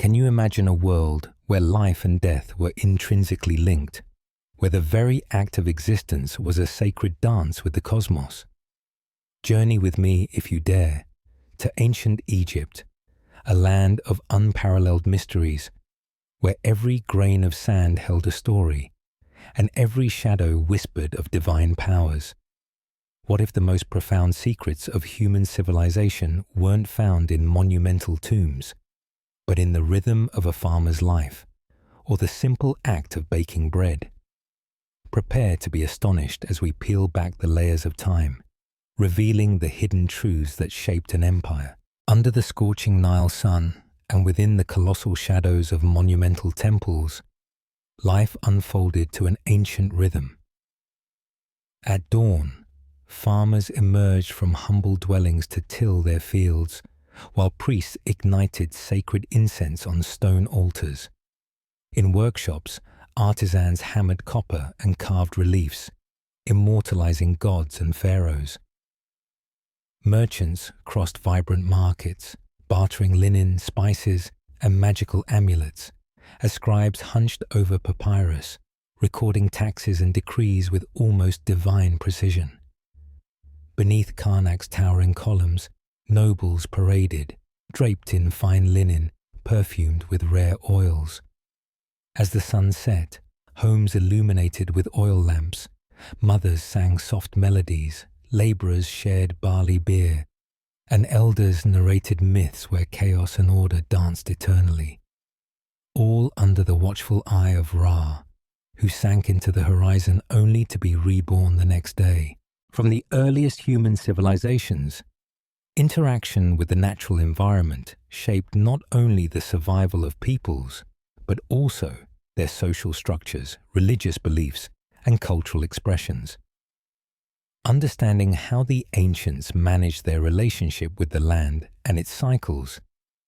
Can you imagine a world where life and death were intrinsically linked, where the very act of existence was a sacred dance with the cosmos? Journey with me, if you dare, to ancient Egypt, a land of unparalleled mysteries, where every grain of sand held a story, and every shadow whispered of divine powers. What if the most profound secrets of human civilization weren't found in monumental tombs, but in the rhythm of a farmer's life, or the simple act of baking bread? Prepare to be astonished as we peel back the layers of time, revealing the hidden truths that shaped an empire. Under the scorching Nile sun and within the colossal shadows of monumental temples, life unfolded to an ancient rhythm. At dawn, farmers emerged from humble dwellings to till their fields, while priests ignited sacred incense on stone altars. In workshops, artisans hammered copper and carved reliefs, immortalizing gods and pharaohs. Merchants crossed vibrant markets, bartering linen, spices, and magical amulets, as scribes hunched over papyrus, recording taxes and decrees with almost divine precision. Beneath Karnak's towering columns, nobles paraded, draped in fine linen, perfumed with rare oils. As the sun set, homes illuminated with oil lamps, mothers sang soft melodies, laborers shared barley beer, and elders narrated myths where chaos and order danced eternally. All under the watchful eye of Ra, who sank into the horizon only to be reborn the next day. From the earliest human civilizations, interaction with the natural environment shaped not only the survival of peoples, but also their social structures, religious beliefs, and cultural expressions. Understanding how the ancients managed their relationship with the land and its cycles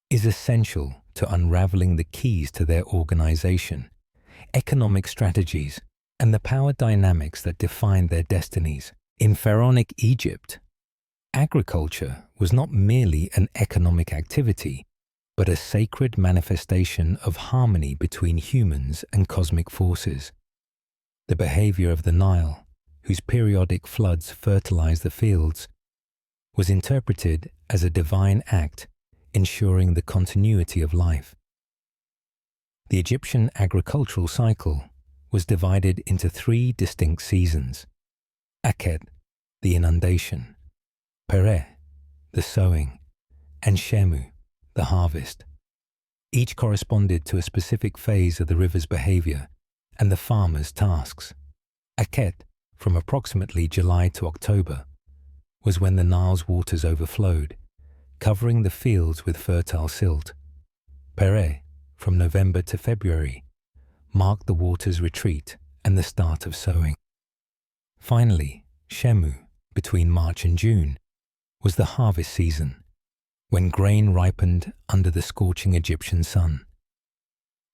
is essential to unraveling the keys to their organization, economic strategies, and the power dynamics that defined their destinies. In pharaonic Egypt, agriculture was not merely an economic activity, but a sacred manifestation of harmony between humans and cosmic forces. The behavior of the Nile, whose periodic floods fertilized the fields, was interpreted as a divine act ensuring the continuity of life. The Egyptian agricultural cycle was divided into 3 distinct seasons: Akhet, the inundation; Pereh, the sowing; and Shemu, the harvest. Each corresponded to a specific phase of the river's behavior and the farmer's tasks. Akhet, from approximately July to October, was when the Nile's waters overflowed, covering the fields with fertile silt. Pereh, from November to February, marked the water's retreat and the start of sowing. Finally, Shemu, between March and June, was the harvest season, when grain ripened under the scorching Egyptian sun.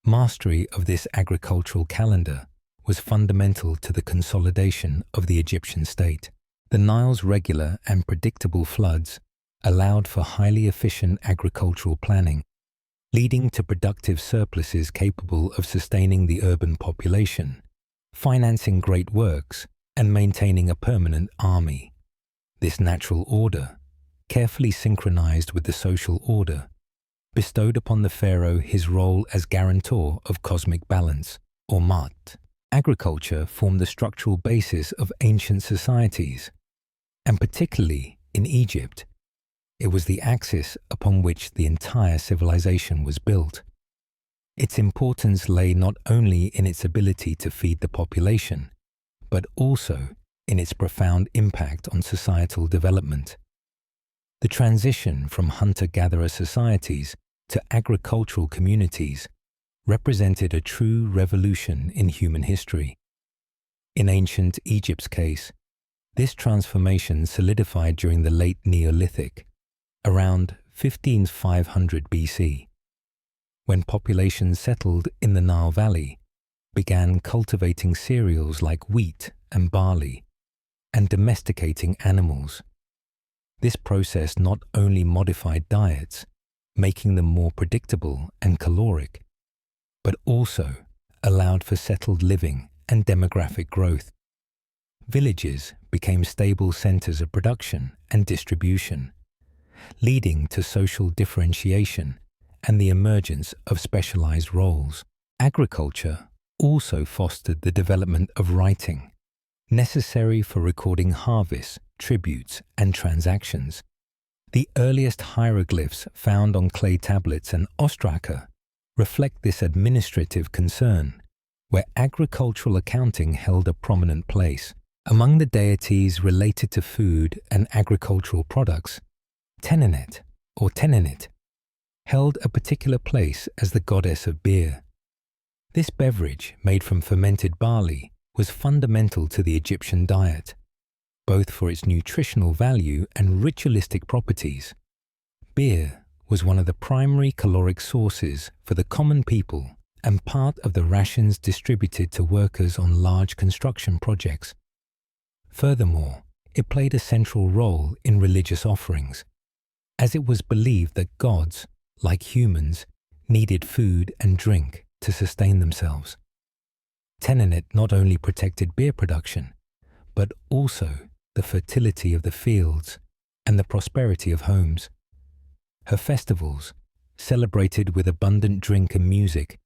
Mastery of this agricultural calendar was fundamental to the consolidation of the Egyptian state. The Nile's regular and predictable floods allowed for highly efficient agricultural planning, leading to productive surpluses capable of sustaining the urban population, financing great works, and maintaining a permanent army. This natural order, carefully synchronized with the social order, bestowed upon the pharaoh his role as guarantor of cosmic balance, or Mat. Agriculture formed the structural basis of ancient societies, and particularly in Egypt, it was the axis upon which the entire civilization was built. Its importance lay not only in its ability to feed the population, but also in its profound impact on societal development. The transition from hunter-gatherer societies to agricultural communities represented a true revolution in human history. In ancient Egypt's case, this transformation solidified during the late Neolithic, around 1500 BC, when populations settled in the Nile Valley, began cultivating cereals like wheat and barley, and domesticating animals. This process not only modified diets, making them more predictable and caloric, but also allowed for settled living and demographic growth. Villages became stable centers of production and distribution, leading to social differentiation and the emergence of specialized roles. Agriculture also fostered the development of writing, necessary for recording harvests, tributes, and transactions. The earliest hieroglyphs found on clay tablets and ostraka reflect this administrative concern, where agricultural accounting held a prominent place. Among the deities related to food and agricultural products, Tenenet, or Tenenit, held a particular place as the goddess of beer. This beverage, made from fermented barley, was fundamental to the Egyptian diet, both for its nutritional value and ritualistic properties. Beer was one of the primary caloric sources for the common people and part of the rations distributed to workers on large construction projects. Furthermore, it played a central role in religious offerings, as it was believed that gods, like humans, needed food and drink to sustain themselves. Tenenet not only protected beer production, but also the fertility of the fields and the prosperity of homes. Her festivals, celebrated with abundant drink and music,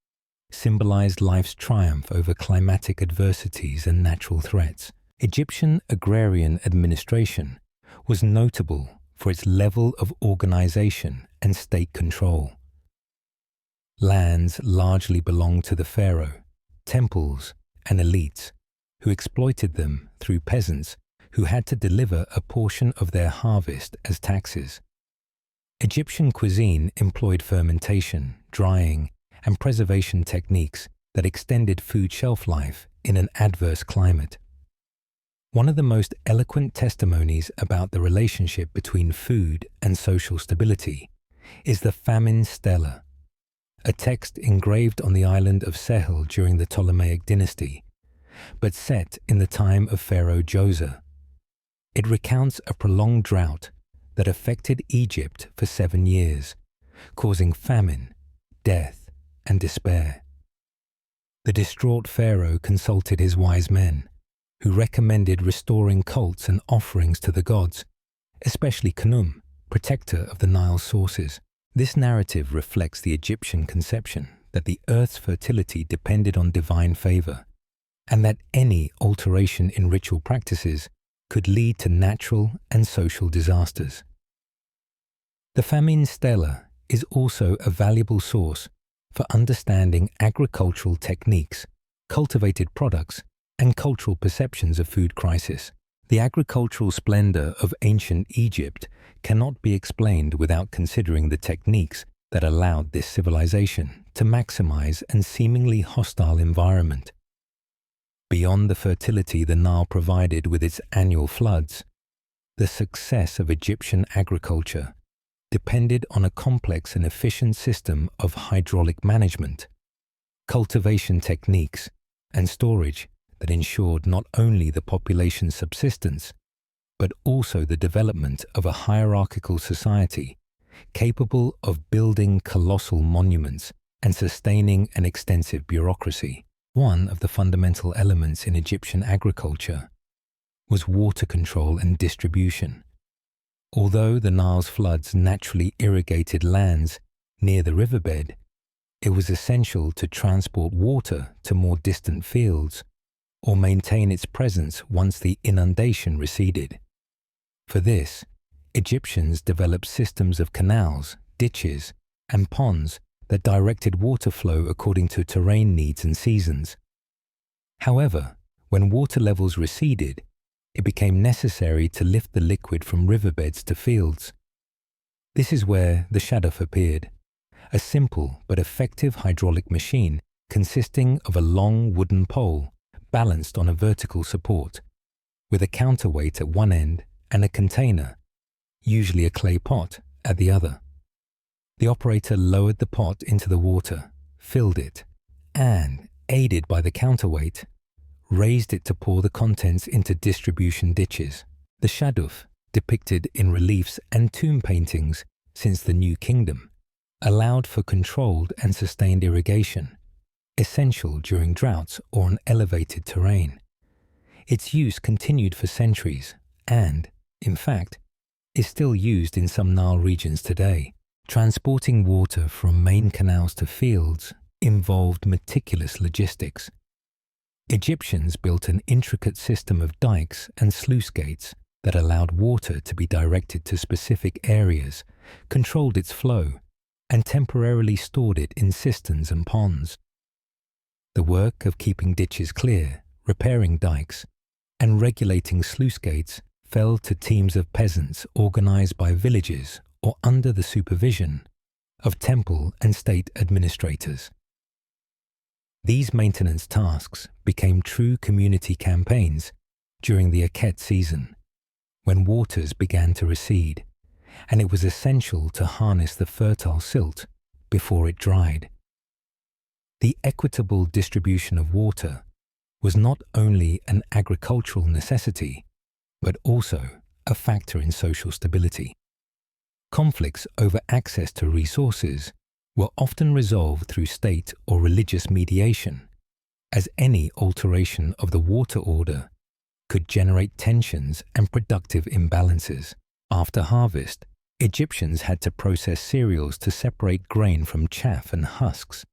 symbolized life's triumph over climatic adversities and natural threats. Egyptian agrarian administration was notable for its level of organization and state control. Lands largely belonged to the pharaoh, temples, and elites, who exploited them through peasants who had to deliver a portion of their harvest as taxes. Egyptian cuisine employed fermentation, drying, and preservation techniques that extended food shelf life in an adverse climate. One of the most eloquent testimonies about the relationship between food and social stability is the Famine Stela, a text engraved on the island of Sehel during the Ptolemaic dynasty, but set in the time of Pharaoh Djoser. It recounts a prolonged drought that affected Egypt for 7 years, causing famine, death, and despair. The distraught pharaoh consulted his wise men, who recommended restoring cults and offerings to the gods, especially Khnum, protector of the Nile sources. This narrative reflects the Egyptian conception that the earth's fertility depended on divine favor, and that any alteration in ritual practices could lead to natural and social disasters. The Famine Stela is also a valuable source for understanding agricultural techniques, cultivated products, and cultural perceptions of food crisis. The agricultural splendor of ancient Egypt cannot be explained without considering the techniques that allowed this civilization to maximize an seemingly hostile environment. Beyond the fertility the Nile provided with its annual floods, the success of Egyptian agriculture depended on a complex and efficient system of hydraulic management, cultivation techniques, and storage that ensured not only the population's subsistence, but also the development of a hierarchical society capable of building colossal monuments and sustaining an extensive bureaucracy. One of the fundamental elements in Egyptian agriculture was water control and distribution. Although the Nile's floods naturally irrigated lands near the riverbed, it was essential to transport water to more distant fields or maintain its presence once the inundation receded. For this, Egyptians developed systems of canals, ditches, and ponds that directed water flow according to terrain needs and seasons. However, when water levels receded, it became necessary to lift the liquid from riverbeds to fields. This is where the shaduf appeared, a simple but effective hydraulic machine consisting of a long wooden pole balanced on a vertical support, with a counterweight at one end and a container, usually a clay pot, at the other. The operator lowered the pot into the water, filled it, and, aided by the counterweight, raised it to pour the contents into distribution ditches. The shaduf, depicted in reliefs and tomb paintings since the New Kingdom, allowed for controlled and sustained irrigation, essential during droughts or on elevated terrain. Its use continued for centuries and, in fact, is still used in some Nile regions today. Transporting water from main canals to fields involved meticulous logistics. Egyptians built an intricate system of dikes and sluice gates that allowed water to be directed to specific areas, controlled its flow, and temporarily stored it in cisterns and ponds. The work of keeping ditches clear, repairing dikes, and regulating sluice gates fell to teams of peasants organized by villages or under the supervision of temple and state administrators. These maintenance tasks became true community campaigns during the Akhet season, when waters began to recede, and it was essential to harness the fertile silt before it dried. The equitable distribution of water was not only an agricultural necessity, but also a factor in social stability. Conflicts over access to resources were often resolved through state or religious mediation, as any alteration of the water order could generate tensions and productive imbalances. After harvest, Egyptians had to process cereals to separate grain from chaff and husks.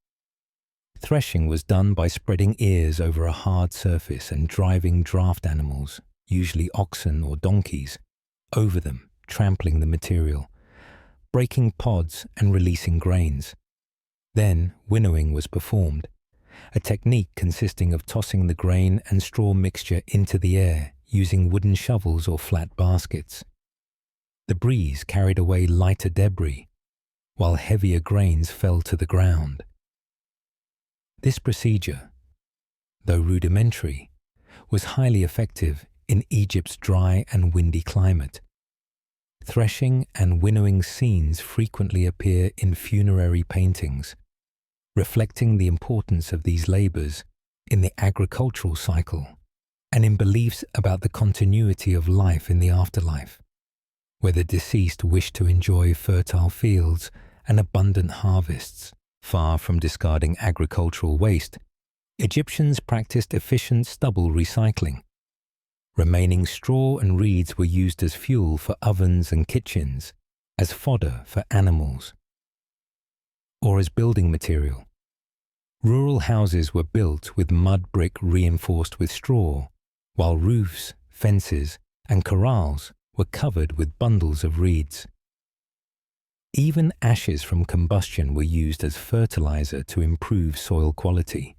Threshing was done by spreading ears over a hard surface and driving draft animals, usually oxen or donkeys, over them, trampling the material, breaking pods and releasing grains. Then winnowing was performed, a technique consisting of tossing the grain and straw mixture into the air using wooden shovels or flat baskets. The breeze carried away lighter debris, while heavier grains fell to the ground. This procedure, though rudimentary, was highly effective in Egypt's dry and windy climate. Threshing and winnowing scenes frequently appear in funerary paintings, reflecting the importance of these labors in the agricultural cycle and in beliefs about the continuity of life in the afterlife, where the deceased wished to enjoy fertile fields and abundant harvests. Far from discarding agricultural waste, Egyptians practiced efficient stubble recycling. Remaining straw and reeds were used as fuel for ovens and kitchens, as fodder for animals, or as building material. Rural houses were built with mud brick reinforced with straw, while roofs, fences, and corrals were covered with bundles of reeds. Even ashes from combustion were used as fertilizer to improve soil quality.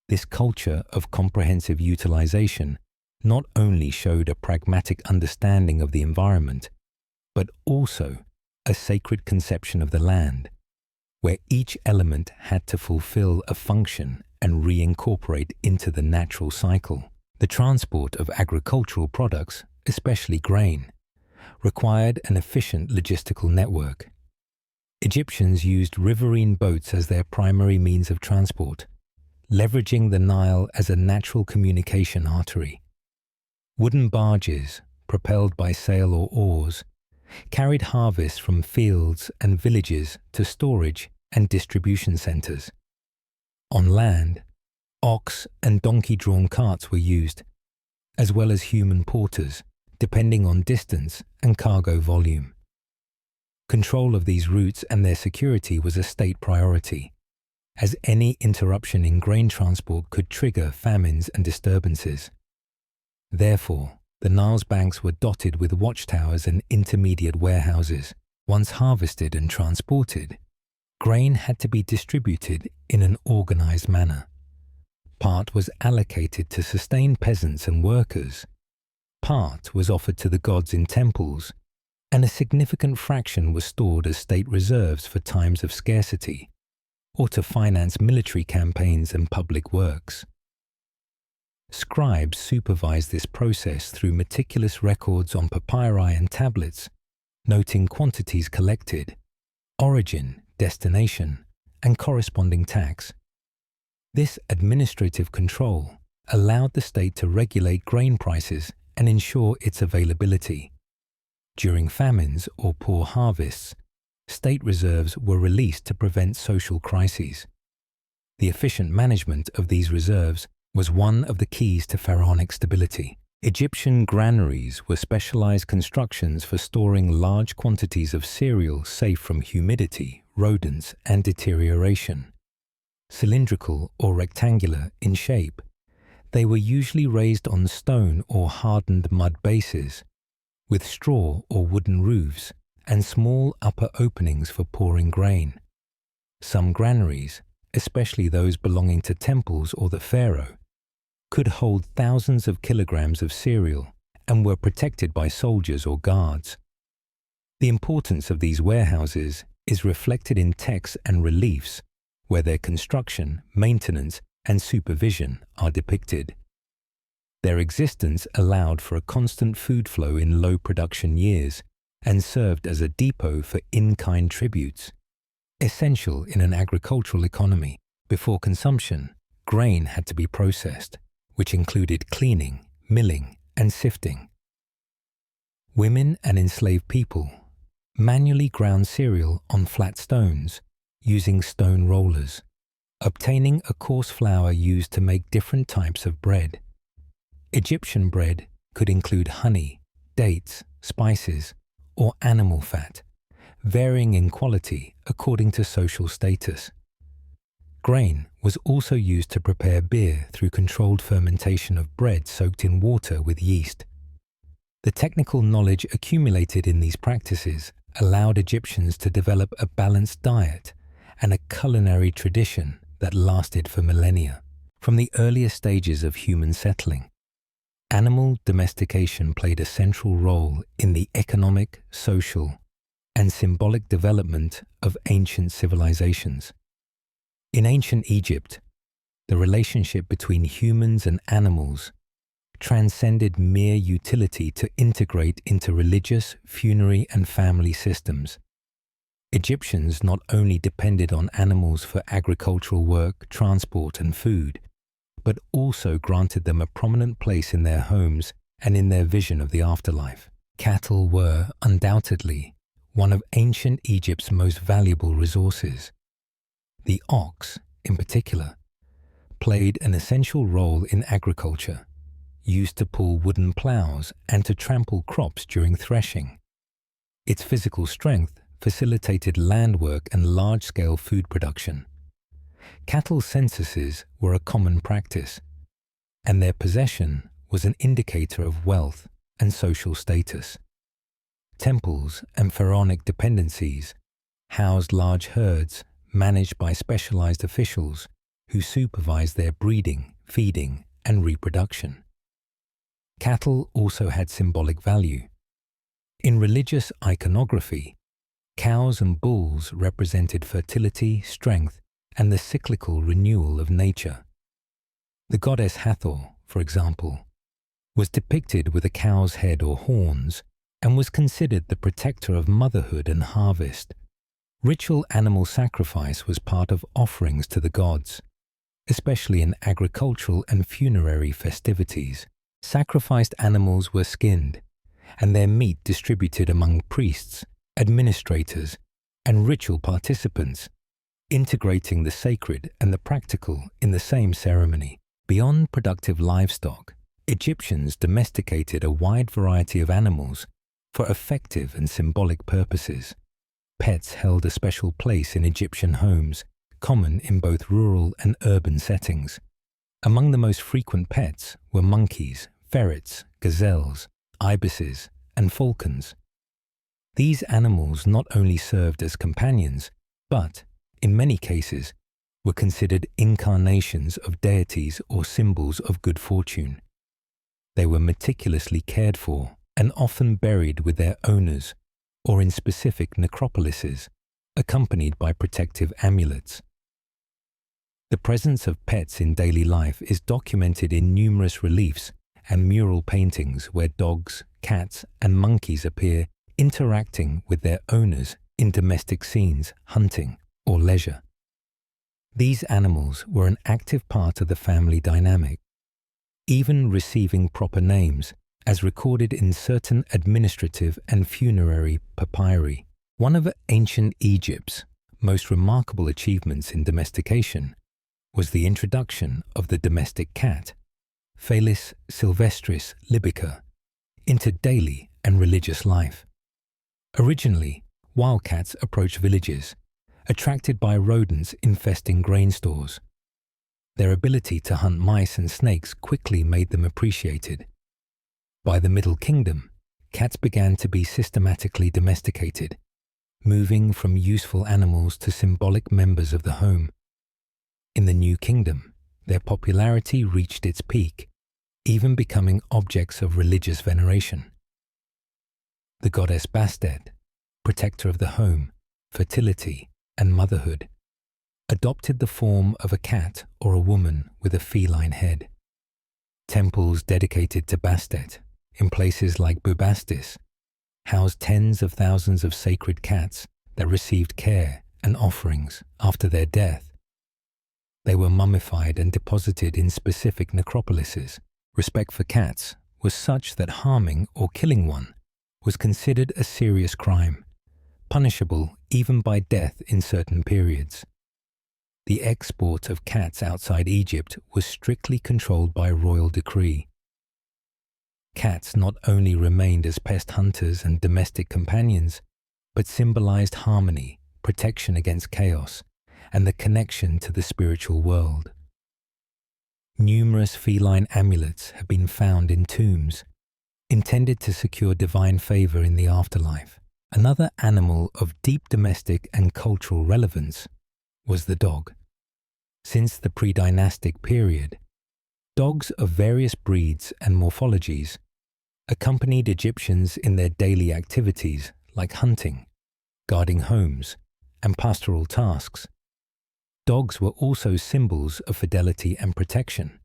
This culture of comprehensive utilization not only showed a pragmatic understanding of the environment, but also a sacred conception of the land, where each element had to fulfill a function and reincorporate into the natural cycle. The transport of agricultural products, especially grain, required an efficient logistical network. Egyptians used riverine boats as their primary means of transport, leveraging the Nile as a natural communication artery. Wooden barges, propelled by sail or oars, carried harvests from fields and villages to storage and distribution centers. On land, ox and donkey-drawn carts were used, as well as human porters, depending on distance and cargo volume. Control of these routes and their security was a state priority, as any interruption in grain transport could trigger famines and disturbances. Therefore, the Nile's banks were dotted with watchtowers and intermediate warehouses. Once harvested and transported, grain had to be distributed in an organized manner. Part was allocated to sustain peasants and workers, part was offered to the gods in temples, and a significant fraction was stored as state reserves for times of scarcity, or to finance military campaigns and public works. Scribes supervised this process through meticulous records on papyri and tablets, noting quantities collected, origin, destination, and corresponding tax. This administrative control allowed the state to regulate grain prices and ensure its availability. During famines or poor harvests, state reserves were released to prevent social crises. The efficient management of these reserves was one of the keys to pharaonic stability. Egyptian granaries were specialized constructions for storing large quantities of cereal safe from humidity, rodents, and deterioration. Cylindrical or rectangular in shape, they were usually raised on stone or hardened mud bases, with straw or wooden roofs and small upper openings for pouring grain. Some granaries, especially those belonging to temples or the pharaoh, could hold thousands of kilograms of cereal and were protected by soldiers or guards. The importance of these warehouses is reflected in texts and reliefs, where their construction, maintenance, and supervision are depicted. Their existence allowed for a constant food flow in low production years and served as a depot for in-kind tributes. Essential in an agricultural economy, before consumption, grain had to be processed, which included cleaning, milling, and sifting. Women and enslaved people manually ground cereal on flat stones using stone rollers, obtaining a coarse flour used to make different types of bread. Egyptian bread could include honey, dates, spices, or animal fat, varying in quality according to social status. Grain was also used to prepare beer through controlled fermentation of bread soaked in water with yeast. The technical knowledge accumulated in these practices allowed Egyptians to develop a balanced diet and a culinary tradition that lasted for millennia. From the earliest stages of human settling, animal domestication played a central role in the economic, social, and symbolic development of ancient civilizations. In ancient Egypt, the relationship between humans and animals transcended mere utility to integrate into religious, funerary, and family systems. Egyptians not only depended on animals for agricultural work, transport, and food, but also granted them a prominent place in their homes and in their vision of the afterlife. Cattle were, undoubtedly, one of ancient Egypt's most valuable resources. The ox, in particular, played an essential role in agriculture, used to pull wooden plows and to trample crops during threshing. Its physical strength facilitated land work and large-scale food production. Cattle censuses were a common practice, and their possession was an indicator of wealth and social status. Temples and pharaonic dependencies housed large herds managed by specialized officials who supervised their breeding, feeding, and reproduction. Cattle also had symbolic value. In religious iconography, cows and bulls represented fertility, strength, and the cyclical renewal of nature. The goddess Hathor, for example, was depicted with a cow's head or horns and was considered the protector of motherhood and harvest. Ritual animal sacrifice was part of offerings to the gods, especially in agricultural and funerary festivities. Sacrificed animals were skinned, and their meat distributed among priests, administrators, and ritual participants, integrating the sacred and the practical in the same ceremony. Beyond productive livestock, Egyptians domesticated a wide variety of animals for effective and symbolic purposes. Pets held a special place in Egyptian homes, common in both rural and urban settings. Among the most frequent pets were monkeys, ferrets, gazelles, ibises, and falcons. These animals not only served as companions, but, in many cases, were considered incarnations of deities or symbols of good fortune. They were meticulously cared for and often buried with their owners or in specific necropolises, accompanied by protective amulets. The presence of pets in daily life is documented in numerous reliefs and mural paintings where dogs, cats, and monkeys appear interacting with their owners in domestic scenes, hunting, or leisure. These animals were an active part of the family dynamic, even receiving proper names as recorded in certain administrative and funerary papyri. One of ancient Egypt's most remarkable achievements in domestication was the introduction of the domestic cat, Felis sylvestris libica, into daily and religious life. Originally, wildcats approached villages, attracted by rodents infesting grain stores. Their ability to hunt mice and snakes quickly made them appreciated. By the Middle Kingdom, cats began to be systematically domesticated, moving from useful animals to symbolic members of the home. In the New Kingdom, their popularity reached its peak, even becoming objects of religious veneration. The goddess Bastet, protector of the home, fertility, and motherhood, adopted the form of a cat or a woman with a feline head. Temples dedicated to Bastet, in places like Bubastis, housed tens of thousands of sacred cats that received care and offerings after their death. They were mummified and deposited in specific necropolises. Respect for cats was such that harming or killing one was considered a serious crime, punishable even by death in certain periods. The export of cats outside Egypt was strictly controlled by royal decree. Cats not only remained as pest hunters and domestic companions, but symbolized harmony, protection against chaos, and the connection to the spiritual world. Numerous feline amulets have been found in tombs, intended to secure divine favor in the afterlife. Another animal of deep domestic and cultural relevance was the dog. Since the pre-dynastic period, dogs of various breeds and morphologies accompanied Egyptians in their daily activities like hunting, guarding homes, and pastoral tasks. Dogs were also symbols of fidelity and protection.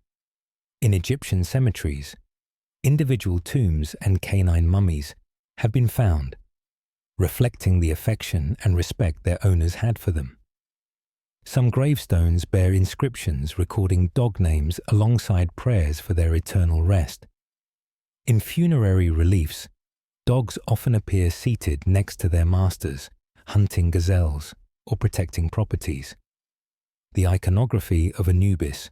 In Egyptian cemeteries, individual tombs and canine mummies have been found, reflecting the affection and respect their owners had for them. Some gravestones bear inscriptions recording dog names alongside prayers for their eternal rest. In funerary reliefs, dogs often appear seated next to their masters, hunting gazelles or protecting properties. The iconography of Anubis,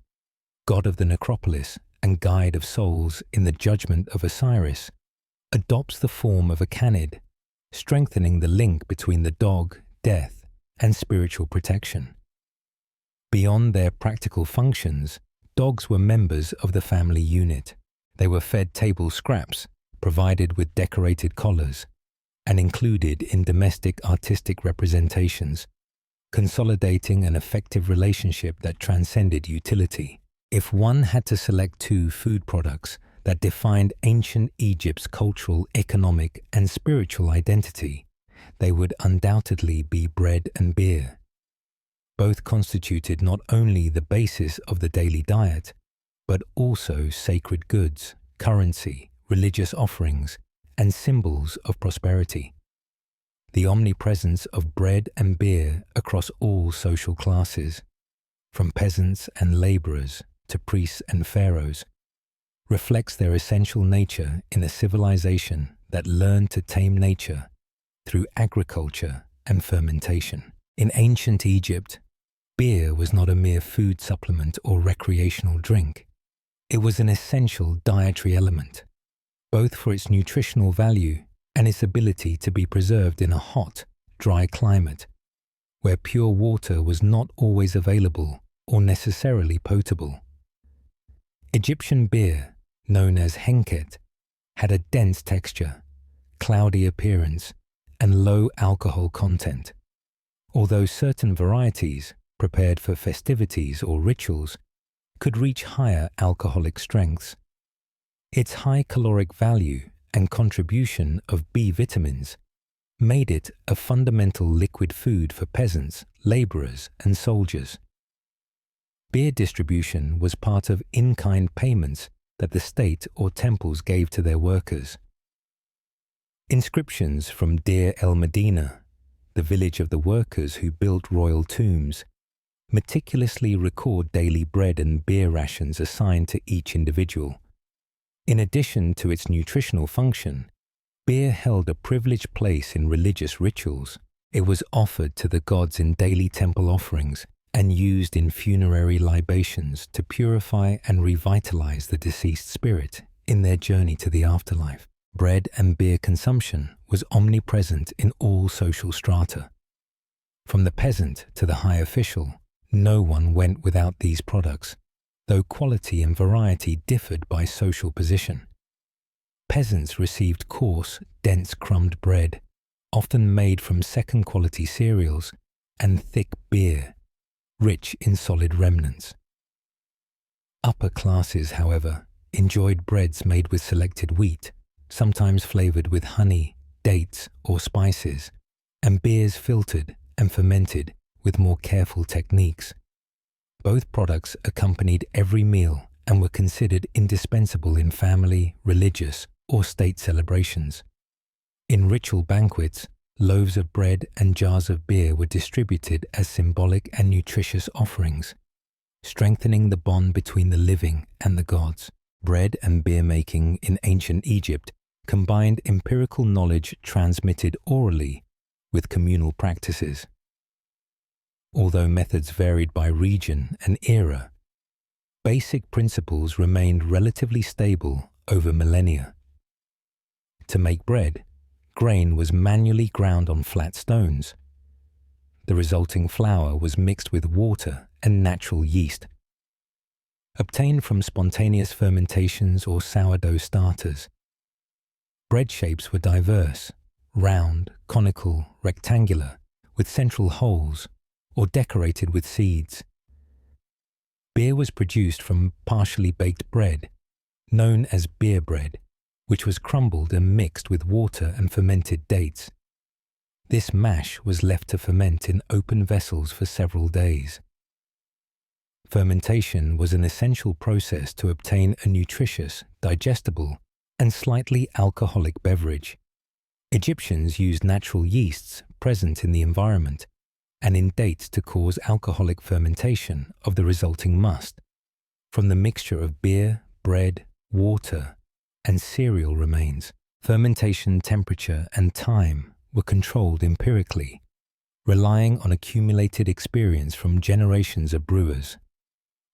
god of the necropolis and guide of souls in the judgment of Osiris, adopts the form of a canid, strengthening the link between the dog, death, and spiritual protection. Beyond their practical functions, dogs were members of the family unit. They were fed table scraps, provided with decorated collars, and included in domestic artistic representations, consolidating an effective relationship that transcended utility. If one had to select two food products that defined ancient Egypt's cultural, economic, and spiritual identity, they would undoubtedly be bread and beer. Both constituted not only the basis of the daily diet, but also sacred goods, currency, religious offerings, and symbols of prosperity. The omnipresence of bread and beer across all social classes, from peasants and laborers to priests and pharaohs, reflects their essential nature in a civilization that learned to tame nature through agriculture and fermentation. In ancient Egypt, beer was not a mere food supplement or recreational drink. It was an essential dietary element, both for its nutritional value and its ability to be preserved in a hot, dry climate, where pure water was not always available or necessarily potable. Egyptian beer, known as henket, had a dense texture, cloudy appearance, and low alcohol content. Although certain varieties, prepared for festivities or rituals, could reach higher alcoholic strengths. Its high caloric value and contribution of B vitamins made it a fundamental liquid food for peasants, laborers, and soldiers. Beer distribution was part of in-kind payments that the state or temples gave to their workers. Inscriptions from Deir el-Medina, the village of the workers who built royal tombs, meticulously record daily bread and beer rations assigned to each individual. In addition to its nutritional function, beer held a privileged place in religious rituals, It was offered to the gods in daily temple offerings and used in funerary libations to purify and revitalize the deceased spirit in their journey to the afterlife. Bread and beer consumption was omnipresent in all social strata. From the peasant to the high official, no one went without these products, though quality and variety differed by social position. Peasants received coarse, dense crumbed bread, often made from second-quality cereals, and thick beer, rich in solid remnants. Upper classes, however, enjoyed breads made with selected wheat, sometimes flavored with honey, dates, or spices, and beers filtered and fermented with more careful techniques. Both products accompanied every meal and were considered indispensable in family, religious, or state celebrations. In ritual banquets, loaves of bread and jars of beer were distributed as symbolic and nutritious offerings, strengthening the bond between the living and the gods. Bread and beer making in ancient Egypt combined empirical knowledge transmitted orally with communal practices. Although methods varied by region and era, basic principles remained relatively stable over millennia. To make bread, grain was manually ground on flat stones. The resulting flour was mixed with water and natural yeast, obtained from spontaneous fermentations or sourdough starters. Bread shapes were diverse, round, conical, rectangular, with central holes, or decorated with seeds. Beer was produced from partially baked bread, known as beer bread, which was crumbled and mixed with water and fermented dates. This mash was left to ferment in open vessels for several days. Fermentation was an essential process to obtain a nutritious, digestible, and slightly alcoholic beverage. Egyptians used natural yeasts present in the environment and in dates to cause alcoholic fermentation of the resulting must. From the mixture of beer, bread, water, and cereal remains, fermentation temperature and time were controlled empirically, relying on accumulated experience from generations of brewers.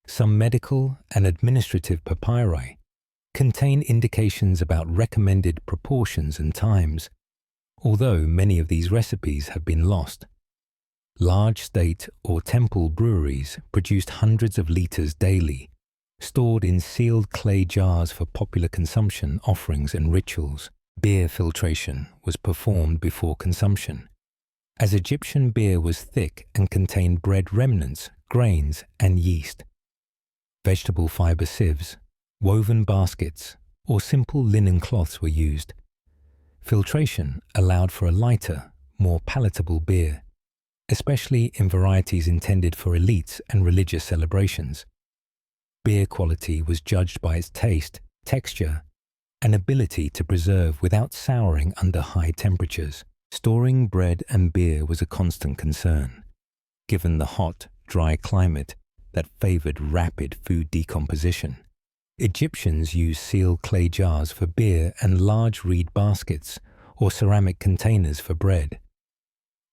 Some medical and administrative papyri contain indications about recommended proportions and times, although many of these recipes have been lost. Large state or temple breweries produced hundreds of liters daily, stored in sealed clay jars for popular consumption offerings and rituals. Beer filtration was performed before consumption, as Egyptian beer was thick and contained bread remnants, grains, and yeast. Vegetable fiber sieves, woven baskets, or simple linen cloths were used. Filtration allowed for a lighter, more palatable beer, especially in varieties intended for elites and religious celebrations. Beer quality was judged by its taste, texture, and ability to preserve without souring under high temperatures. Storing bread and beer was a constant concern, given the hot, dry climate that favored rapid food decomposition. Egyptians used sealed clay jars for beer and large reed baskets or ceramic containers for bread.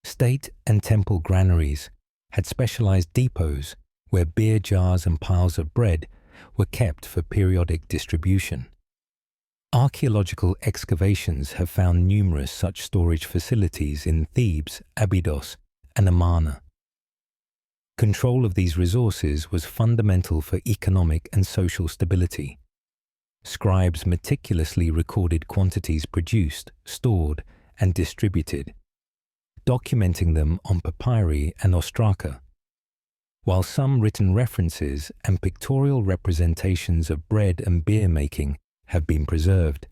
State and temple granaries had specialized depots where beer jars and piles of bread were kept for periodic distribution. Archaeological excavations have found numerous such storage facilities in Thebes, Abydos, and Amarna. Control of these resources was fundamental for economic and social stability. Scribes meticulously recorded quantities produced, stored, and distributed, documenting them on papyri and ostraka. While some written references and pictorial representations of bread and beer making have been preserved,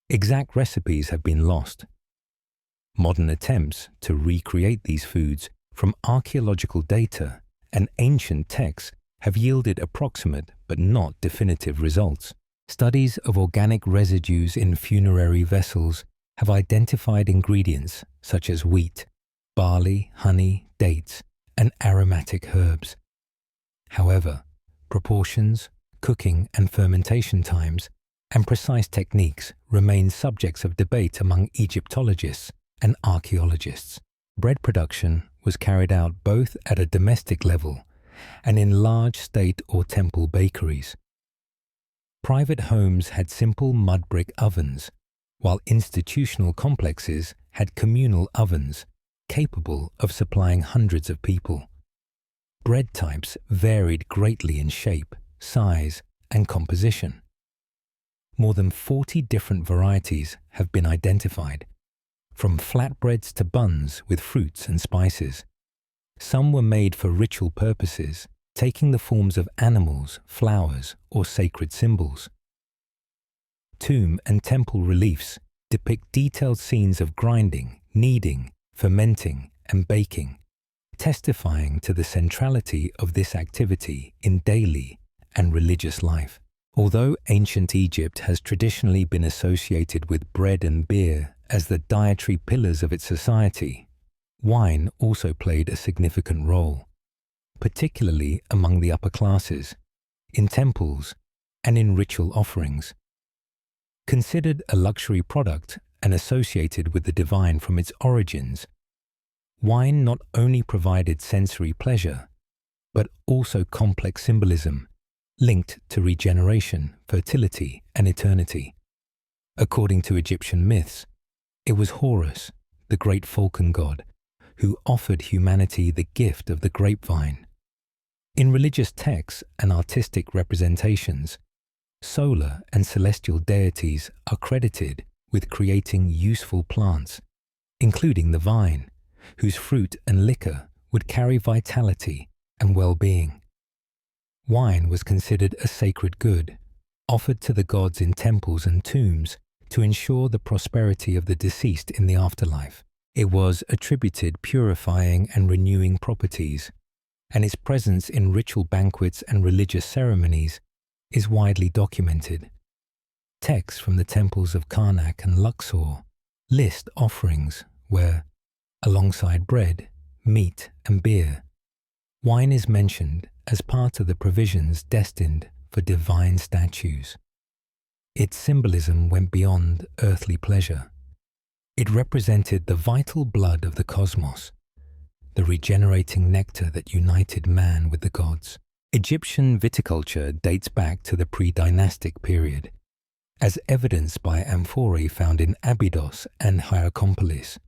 exact recipes have been lost. Modern attempts to recreate these foods from archaeological data and ancient texts have yielded approximate but not definitive results. Studies of organic residues in funerary vessels have identified ingredients such as wheat, barley, honey, dates, and aromatic herbs. However, proportions, cooking and fermentation times, and precise techniques remain subjects of debate among Egyptologists and archaeologists. Bread production was carried out both at a domestic level and in large state or temple bakeries. Private homes had simple mud brick ovens, while institutional complexes had communal ovens capable of supplying hundreds of people. Bread types varied greatly in shape, size, and composition. More than 40 different varieties have been identified, from flatbreads to buns with fruits and spices. Some were made for ritual purposes, taking the forms of animals, flowers, or sacred symbols. Tomb and temple reliefs depict detailed scenes of grinding, kneading, fermenting, and baking, testifying to the centrality of this activity in daily and religious life. Although ancient Egypt has traditionally been associated with bread and beer as the dietary pillars of its society, wine also played a significant role, particularly among the upper classes, in temples, and in ritual offerings. Considered a luxury product and associated with the divine from its origins, wine not only provided sensory pleasure, but also complex symbolism linked to regeneration, fertility, and eternity. According to Egyptian myths, it was Horus, the great falcon god, who offered humanity the gift of the grapevine. In religious texts and artistic representations, solar and celestial deities are credited with creating useful plants, including the vine, whose fruit and liquor would carry vitality and well-being. Wine was considered a sacred good, offered to the gods in temples and tombs to ensure the prosperity of the deceased in the afterlife. It was attributed purifying and renewing properties, and its presence in ritual banquets and religious ceremonies is widely documented. Texts from the temples of Karnak and Luxor list offerings where, alongside bread, meat, and beer, wine is mentioned as part of the provisions destined for divine statues. Its symbolism went beyond earthly pleasure. It represented the vital blood of the cosmos, the regenerating nectar that united man with the gods. Egyptian viticulture dates back to the pre-dynastic period, as evidenced by amphorae found in Abydos and Hierakonpolis.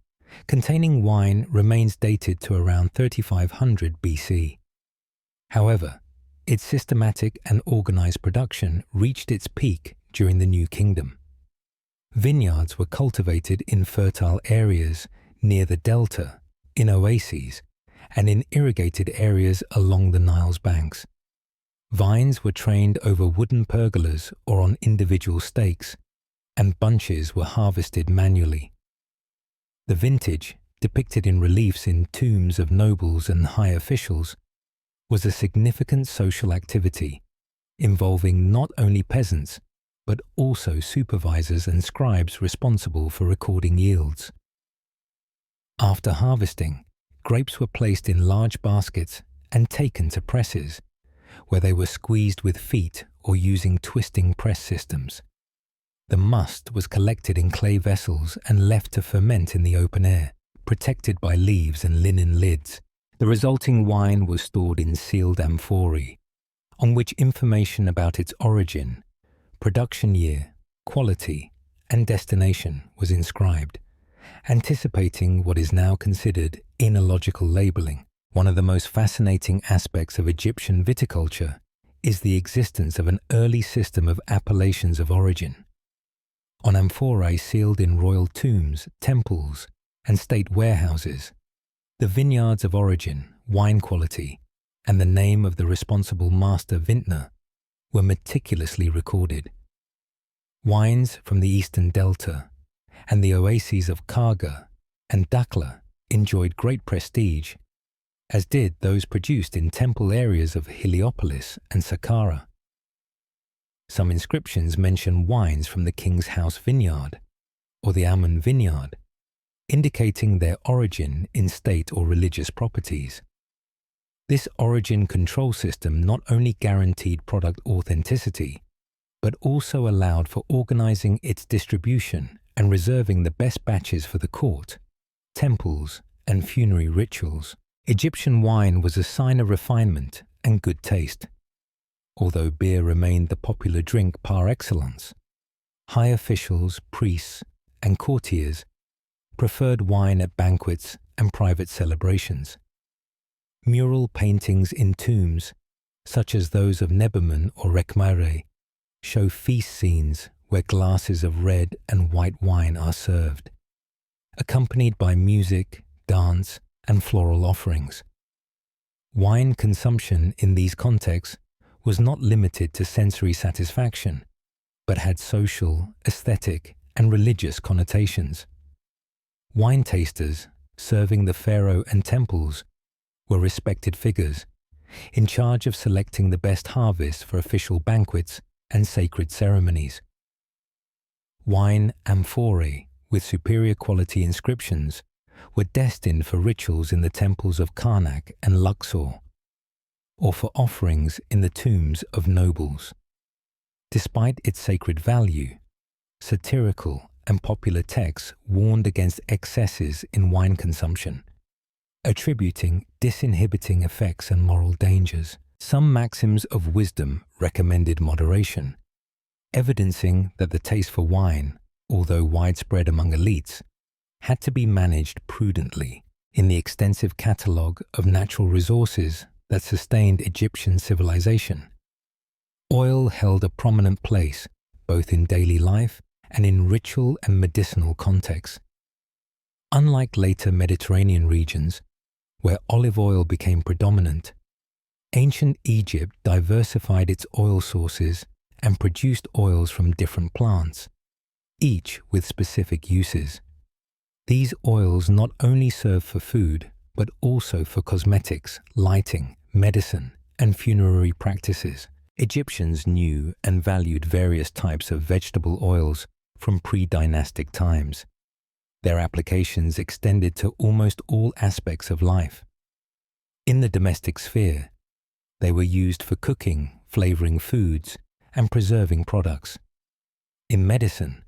Containing wine remains dated to around 3500 BC. However, its systematic and organized production reached its peak during the New Kingdom. Vineyards were cultivated in fertile areas near the delta, in oases, and in irrigated areas along the Nile's banks. Vines were trained over wooden pergolas or on individual stakes, and bunches were harvested manually. The vintage, depicted in reliefs in tombs of nobles and high officials, was a significant social activity involving not only peasants, but also supervisors and scribes responsible for recording yields. After harvesting, grapes were placed in large baskets and taken to presses, where they were squeezed with feet or using twisting press systems. The must was collected in clay vessels and left to ferment in the open air, protected by leaves and linen lids. The resulting wine was stored in sealed amphorae, on which information about its origin, production year, quality, and destination was inscribed, anticipating what is now considered enological labeling. One of the most fascinating aspects of Egyptian viticulture is the existence of an early system of appellations of origin. On amphorae sealed in royal tombs, temples, and state warehouses, the vineyards of origin, wine quality, and the name of the responsible master vintner were meticulously recorded. Wines from the eastern delta and the oases of Karga and Dakhla enjoyed great prestige, as did those produced in temple areas of Heliopolis and Saqqara. Some inscriptions mention wines from the king's house vineyard or the Amun vineyard, indicating their origin in state or religious properties. This origin control system not only guaranteed product authenticity, but also allowed for organizing its distribution and reserving the best batches for the court, temples, and funerary rituals, Egyptian wine was a sign of refinement and good taste. Although beer remained the popular drink par excellence, high officials, priests, and courtiers preferred wine at banquets and private celebrations. Mural paintings in tombs, such as those of Nebamun or Rekhmare, show feast scenes where glasses of red and white wine are served, accompanied by music, dance, and floral offerings. Wine consumption in these contexts was not limited to sensory satisfaction, but had social, aesthetic, and religious connotations. Wine tasters, serving the pharaoh and temples, were respected figures, in charge of selecting the best harvest for official banquets and sacred ceremonies. Wine amphorae with superior quality inscriptions were destined for rituals in the temples of Karnak and Luxor, or for offerings in the tombs of nobles. Despite its sacred value, satirical and popular texts warned against excesses in wine consumption, attributing disinhibiting effects and moral dangers. Some maxims of wisdom recommended moderation, evidencing that the taste for wine, although widespread among elites, had to be managed prudently. In the extensive catalogue of natural resources that sustained Egyptian civilization, oil held a prominent place both in daily life and in ritual and medicinal contexts. Unlike later Mediterranean regions, where olive oil became predominant, ancient Egypt diversified its oil sources and produced oils from different plants, each with specific uses. These oils not only served for food, but also for cosmetics, lighting, medicine, and funerary practices. Egyptians knew and valued various types of vegetable oils from pre-dynastic times. Their applications extended to almost all aspects of life. In the domestic sphere, they were used for cooking, flavoring foods, and preserving products. In medicine,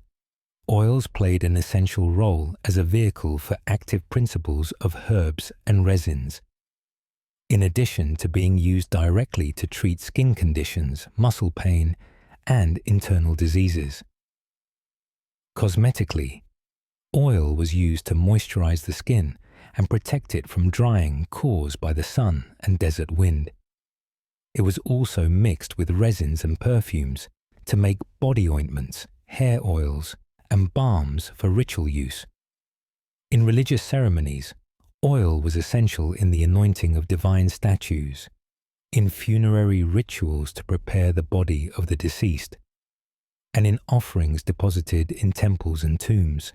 oils played an essential role as a vehicle for active principles of herbs and resins, in addition to being used directly to treat skin conditions, muscle pain, and internal diseases. Cosmetically, oil was used to moisturize the skin and protect it from drying caused by the sun and desert wind. It was also mixed with resins and perfumes to make body ointments, hair oils, and balms for ritual use. In religious ceremonies, oil was essential in the anointing of divine statues, in funerary rituals to prepare the body of the deceased, and in offerings deposited in temples and tombs.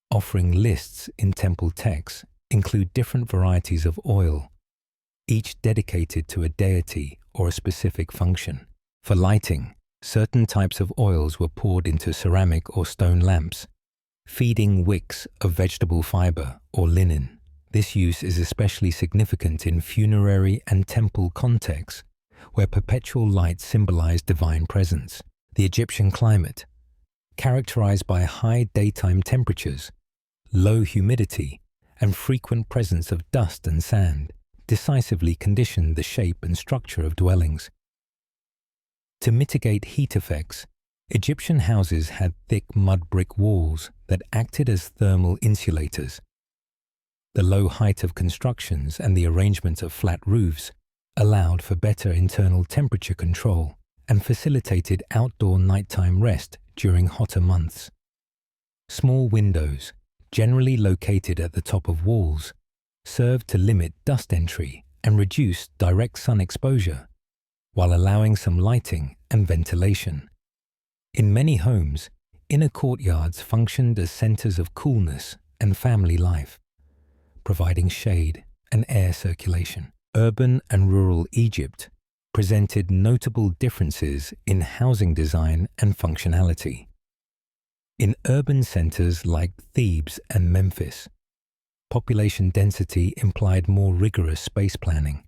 Offering lists in temple texts include different varieties of oil, each dedicated to a deity or a specific function. For lighting, certain types of oils were poured into ceramic or stone lamps, feeding wicks of vegetable fiber or linen. This use is especially significant in funerary and temple contexts, where perpetual light symbolized divine presence. The Egyptian climate, characterized by high daytime temperatures, low humidity, and frequent presence of dust and sand, decisively conditioned the shape and structure of dwellings. To mitigate heat effects, Egyptian houses had thick mud brick walls that acted as thermal insulators. The low height of constructions and the arrangement of flat roofs allowed for better internal temperature control and facilitated outdoor nighttime rest during hotter months. Small windows, generally located at the top of walls, served to limit dust entry and reduce direct sun exposure, while allowing some lighting and ventilation. In many homes, inner courtyards functioned as centers of coolness and family life, providing shade and air circulation. Urban and rural Egypt presented notable differences in housing design and functionality. In urban centers like Thebes and Memphis, population density implied more rigorous space planning.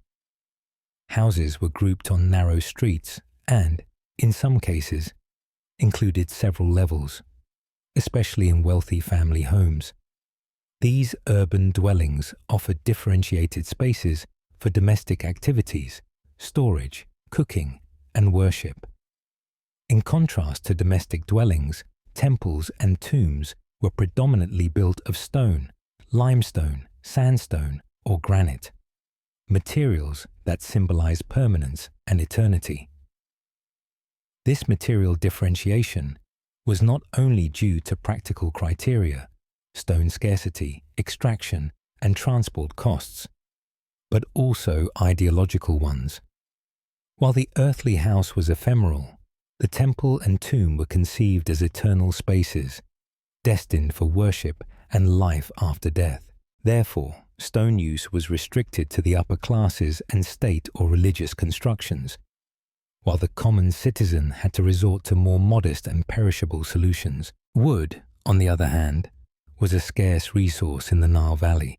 Houses were grouped on narrow streets and, in some cases, included several levels, especially in wealthy family homes. These urban dwellings offered differentiated spaces for domestic activities, storage, cooking, and worship. In contrast to domestic dwellings, temples and tombs were predominantly built of stone, limestone, sandstone, or granite, materials that symbolize permanence and eternity. This material differentiation was not only due to practical criteria, stone scarcity, extraction, and transport costs, but also ideological ones. While the earthly house was ephemeral, the temple and tomb were conceived as eternal spaces, destined for worship and life after death. Therefore, stone use was restricted to the upper classes and state or religious constructions, while the common citizen had to resort to more modest and perishable solutions. Wood, on the other hand, was a scarce resource in the Nile Valley.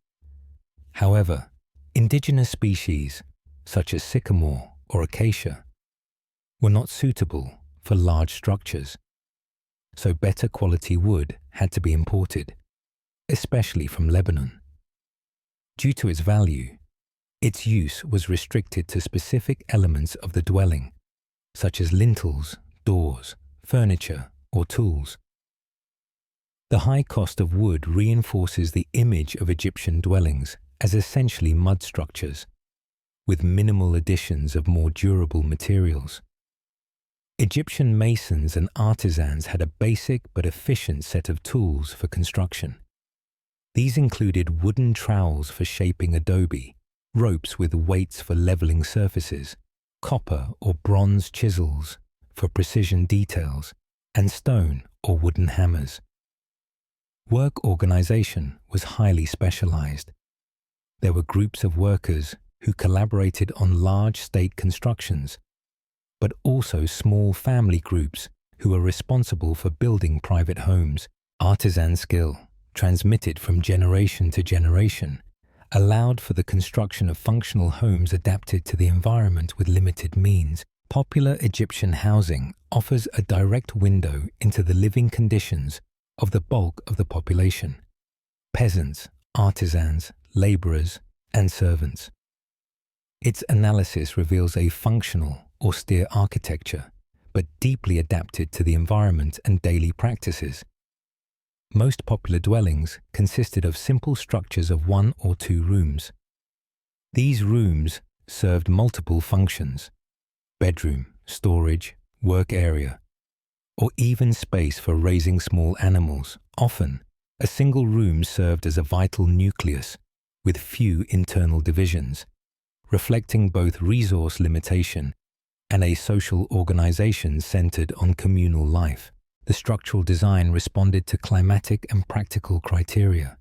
However, indigenous species, such as sycamore or acacia, were not suitable for large structures, so better quality wood had to be imported, especially from Lebanon. Due to its value, its use was restricted to specific elements of the dwelling, such as lintels, doors, furniture, or tools. The high cost of wood reinforces the image of Egyptian dwellings as essentially mud structures, with minimal additions of more durable materials. Egyptian masons and artisans had a basic but efficient set of tools for construction. These included wooden trowels for shaping adobe, ropes with weights for leveling surfaces, copper or bronze chisels for precision details, and stone or wooden hammers. Work organization was highly specialized. There were groups of workers who collaborated on large state constructions, but also small family groups who were responsible for building private homes. Artisan skill, transmitted from generation to generation, allowed for the construction of functional homes adapted to the environment with limited means. Popular Egyptian housing offers a direct window into the living conditions of the bulk of the population: peasants, artisans, laborers, and servants. Its analysis reveals a functional, austere architecture, but deeply adapted to the environment and daily practices. Most popular dwellings consisted of simple structures of 1 or 2 rooms. These rooms served multiple functions: bedroom, storage, work area, or even space for raising small animals. Often, a single room served as a vital nucleus with few internal divisions, reflecting both resource limitation and a social organization centered on communal life. The structural design responded to climatic and practical criteria.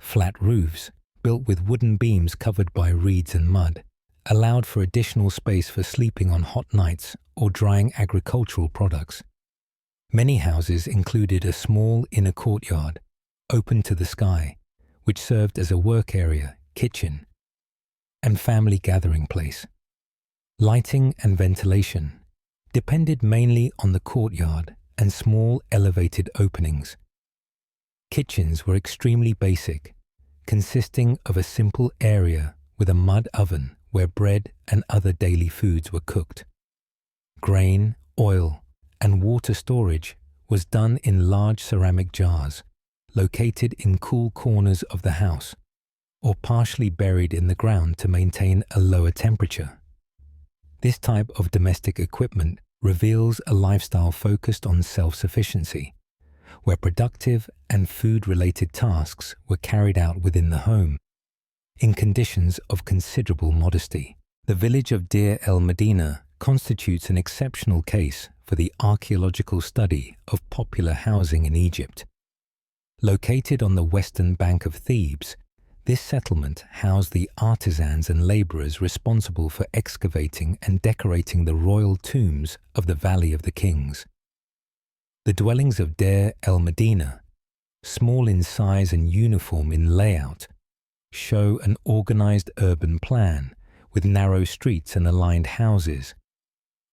Flat roofs, built with wooden beams covered by reeds and mud, allowed for additional space for sleeping on hot nights or drying agricultural products. Many houses included a small inner courtyard, open to the sky, which served as a work area, kitchen, and family gathering place. Lighting and ventilation depended mainly on the courtyard and small elevated openings. Kitchens were extremely basic, consisting of a simple area with a mud oven where bread and other daily foods were cooked. Grain, oil, and water storage was done in large ceramic jars, located in cool corners of the house, or partially buried in the ground to maintain a lower temperature. This type of domestic equipment reveals a lifestyle focused on self-sufficiency, where productive and food-related tasks were carried out within the home, in conditions of considerable modesty. The village of Deir el-Medina constitutes an exceptional case for the archaeological study of popular housing in Egypt. Located on the western bank of Thebes, this settlement housed the artisans and laborers responsible for excavating and decorating the royal tombs of the Valley of the Kings. The dwellings of Deir el-Medina, small in size and uniform in layout, show an organized urban plan with narrow streets and aligned houses.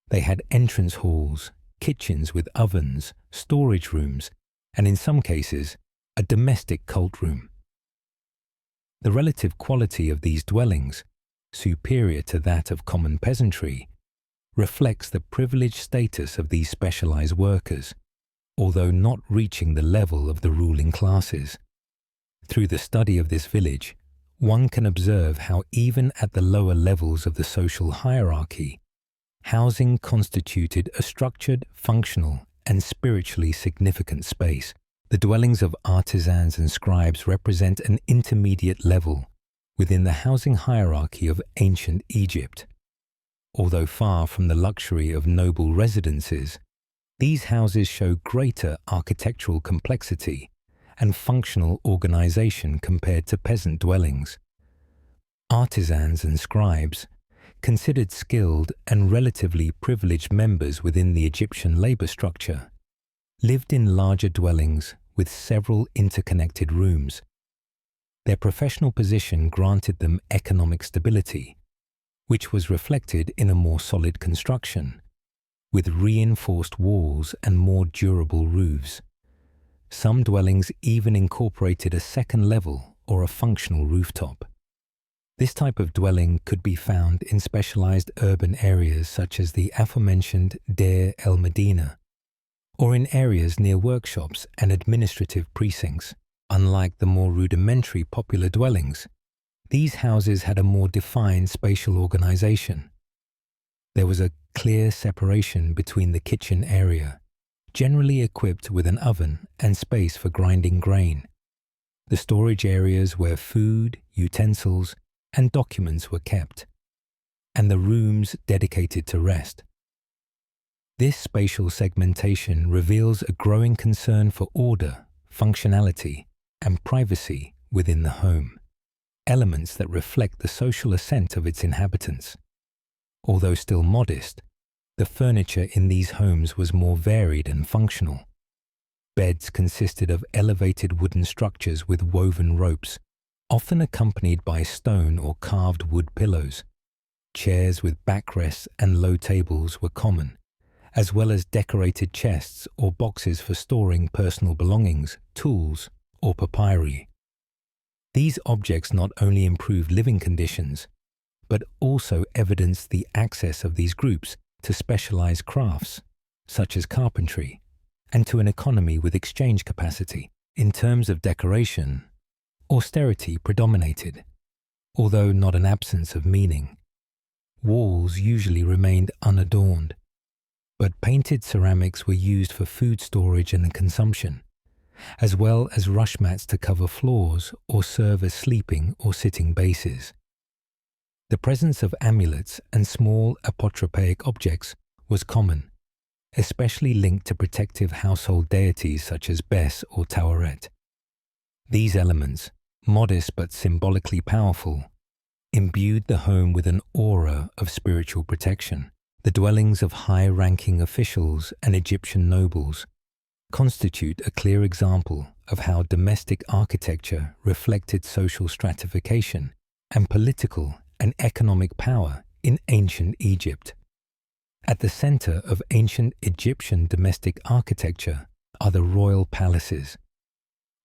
They had entrance halls, kitchens with ovens, storage rooms, and in some cases, a domestic cult room. The relative quality of these dwellings, superior to that of common peasantry, reflects the privileged status of these specialized workers, although not reaching the level of the ruling classes. Through the study of this village, one can observe how even at the lower levels of the social hierarchy, housing constituted a structured, functional, and spiritually significant space. The dwellings of artisans and scribes represent an intermediate level within the housing hierarchy of ancient Egypt. Although far from the luxury of noble residences, these houses show greater architectural complexity and functional organization compared to peasant dwellings. Artisans and scribes, considered skilled and relatively privileged members within the Egyptian labor structure, lived in larger dwellings with several interconnected rooms. Their professional position granted them economic stability, which was reflected in a more solid construction, with reinforced walls and more durable roofs. Some dwellings even incorporated a second level or a functional rooftop. This type of dwelling could be found in specialized urban areas such as the aforementioned Deir el-Medina, or in areas near workshops and administrative precincts. Unlike the more rudimentary popular dwellings, these houses had a more defined spatial organization. There was a clear separation between the kitchen area, generally equipped with an oven and space for grinding grain, the storage areas where food, utensils, and documents were kept, and the rooms dedicated to rest. This spatial segmentation reveals a growing concern for order, functionality, and privacy within the home, elements that reflect the social ascent of its inhabitants. Although still modest, the furniture in these homes was more varied and functional. Beds consisted of elevated wooden structures with woven ropes, often accompanied by stone or carved wood pillows. Chairs with backrests and low tables were common, as well as decorated chests or boxes for storing personal belongings, tools, or papyri. These objects not only improved living conditions, but also evidenced the access of these groups to specialized crafts, such as carpentry, and to an economy with exchange capacity. In terms of decoration, austerity predominated, although not an absence of meaning. Walls usually remained unadorned, but painted ceramics were used for food storage and consumption, as well as rush mats to cover floors or serve as sleeping or sitting bases. The presence of amulets and small apotropaic objects was common, especially linked to protective household deities such as Bes or Taweret. These elements, modest but symbolically powerful, imbued the home with an aura of spiritual protection. The dwellings of high-ranking officials and Egyptian nobles constitute a clear example of how domestic architecture reflected social stratification and political and economic power in ancient Egypt. At the center of ancient Egyptian domestic architecture are the royal palaces,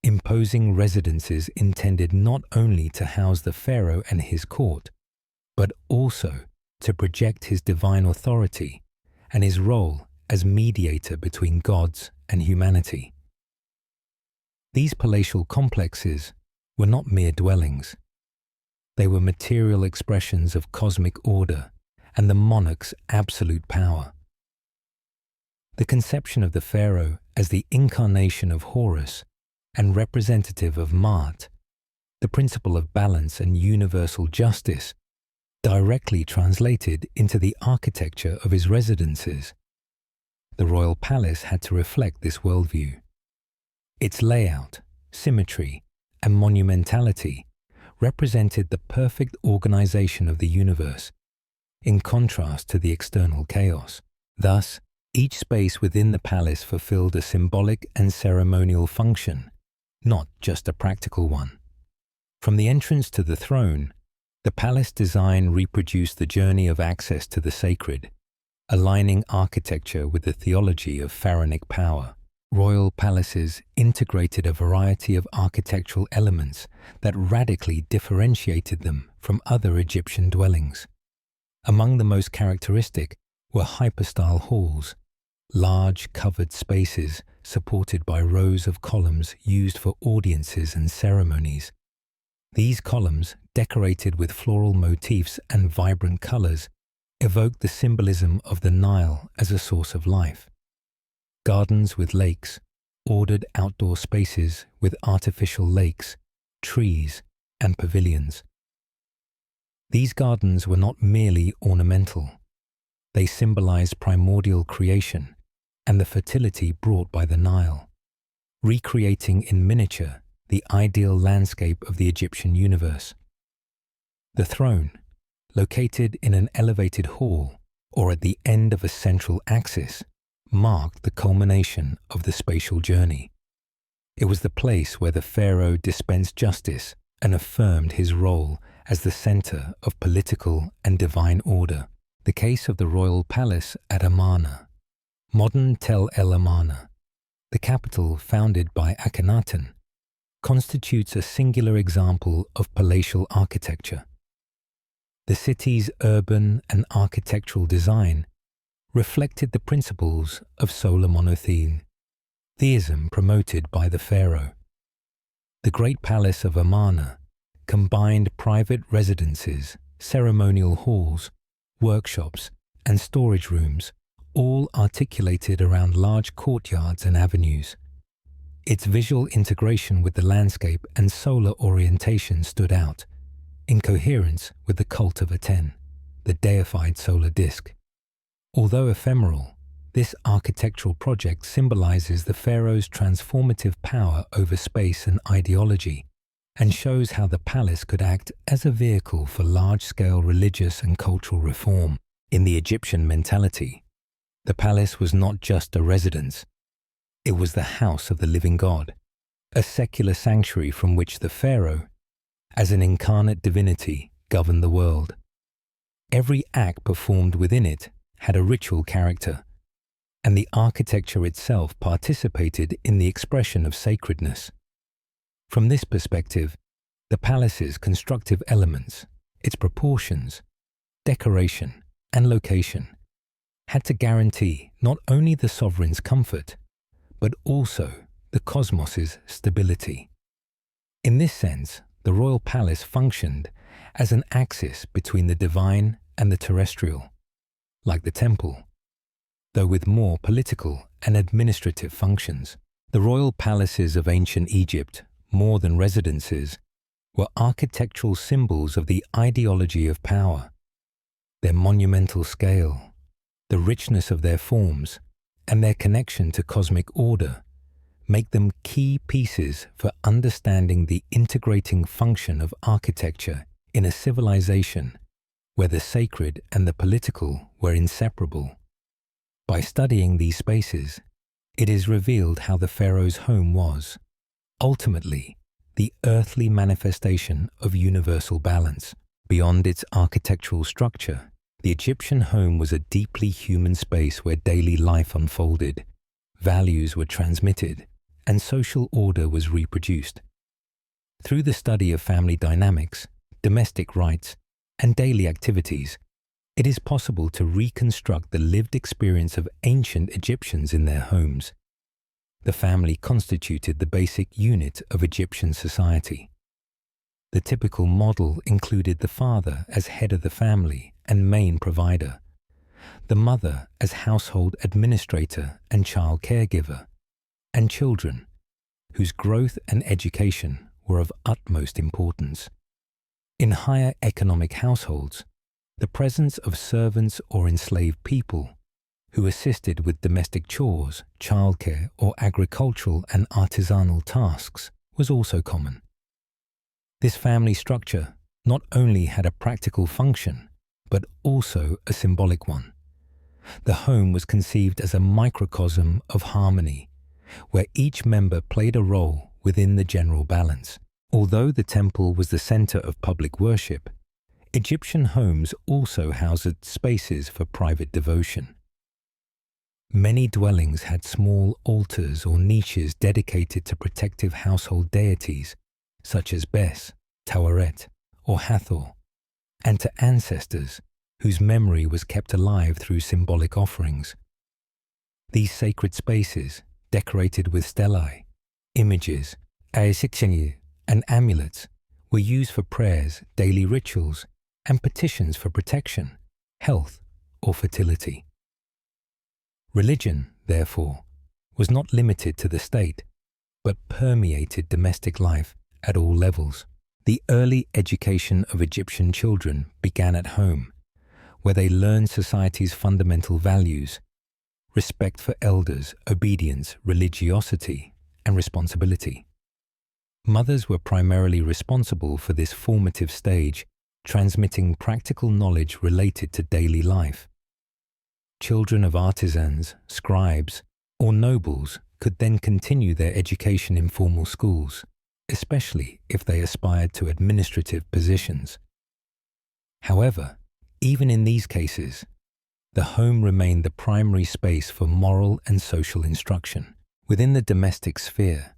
imposing residences intended not only to house the pharaoh and his court, but also to project his divine authority and his role as mediator between gods and humanity. These palatial complexes were not mere dwellings. They were material expressions of cosmic order and the monarch's absolute power. The conception of the pharaoh as the incarnation of Horus and representative of Ma'at, the principle of balance and universal justice, directly translated into the architecture of his residences. The royal palace had to reflect this worldview. Its layout, symmetry, and monumentality represented the perfect organization of the universe, in contrast to the external chaos. Thus, each space within the palace fulfilled a symbolic and ceremonial function, not just a practical one. From the entrance to the throne, the palace design reproduced the journey of access to the sacred, aligning architecture with the theology of pharaonic power. Royal palaces integrated a variety of architectural elements that radically differentiated them from other Egyptian dwellings. Among the most characteristic were hypostyle halls, large covered spaces supported by rows of columns used for audiences and ceremonies. These columns, decorated with floral motifs and vibrant colors, evoke the symbolism of the Nile as a source of life. Gardens with lakes, ordered outdoor spaces with artificial lakes, trees, and pavilions. These gardens were not merely ornamental. They symbolized primordial creation and the fertility brought by the Nile, recreating in miniature the ideal landscape of the Egyptian universe. The throne, located in an elevated hall or at the end of a central axis, marked the culmination of the spatial journey. It was the place where the pharaoh dispensed justice and affirmed his role as the center of political and divine order. The case of the royal palace at Amarna, modern Tel El Amarna, the capital founded by Akhenaten, constitutes a singular example of palatial architecture. The city's urban and architectural design reflected the principles of solar monotheism, theism promoted by the pharaoh. The Great Palace of Amarna combined private residences, ceremonial halls, workshops, and storage rooms, all articulated around large courtyards and avenues. Its visual integration with the landscape and solar orientation stood out, in coherence with the cult of Aten, the deified solar disk. Although ephemeral, this architectural project symbolizes the pharaoh's transformative power over space and ideology, and shows how the palace could act as a vehicle for large-scale religious and cultural reform. In the Egyptian mentality, the palace was not just a residence. It was the house of the living God, a secular sanctuary from which the pharaoh, as an incarnate divinity, governed the world. Every act performed within it had a ritual character, and the architecture itself participated in the expression of sacredness. From this perspective, the palace's constructive elements, its proportions, decoration, and location, had to guarantee not only the sovereign's comfort, but also the cosmos's stability. In this sense, the royal palace functioned as an axis between the divine and the terrestrial, like the temple, though with more political and administrative functions. The royal palaces of ancient Egypt, more than residences, were architectural symbols of the ideology of power. Their monumental scale, the richness of their forms, and their connection to cosmic order make them key pieces for understanding the integrating function of architecture in a civilization where the sacred and the political were inseparable. By studying these spaces, it is revealed how the pharaoh's home was, ultimately, the earthly manifestation of universal balance. Beyond its architectural structure, the Egyptian home was a deeply human space where daily life unfolded, values were transmitted, and social order was reproduced. Through the study of family dynamics, domestic rites, and daily activities, it is possible to reconstruct the lived experience of ancient Egyptians in their homes. The family constituted the basic unit of Egyptian society. The typical model included the father as head of the family and main provider, the mother as household administrator and child caregiver, and children, whose growth and education were of utmost importance. In higher economic households, the presence of servants or enslaved people who assisted with domestic chores, childcare, or agricultural and artisanal tasks was also common. This family structure not only had a practical function, but also a symbolic one. The home was conceived as a microcosm of harmony, where each member played a role within the general balance. Although the temple was the center of public worship, Egyptian homes also housed spaces for private devotion. Many dwellings had small altars or niches dedicated to protective household deities, such as Bes, Taweret, or Hathor, and to ancestors whose memory was kept alive through symbolic offerings. These sacred spaces, decorated with stelae, images, and amulets, were used for prayers, daily rituals, and petitions for protection, health, or fertility. Religion, therefore, was not limited to the state, but permeated domestic life at all levels. The early education of Egyptian children began at home, where they learned society's fundamental values: respect for elders, obedience, religiosity, and responsibility. Mothers were primarily responsible for this formative stage, transmitting practical knowledge related to daily life. Children of artisans, scribes, or nobles could then continue their education in formal schools, especially if they aspired to administrative positions. However, even in these cases, the home remained the primary space for moral and social instruction. Within the domestic sphere,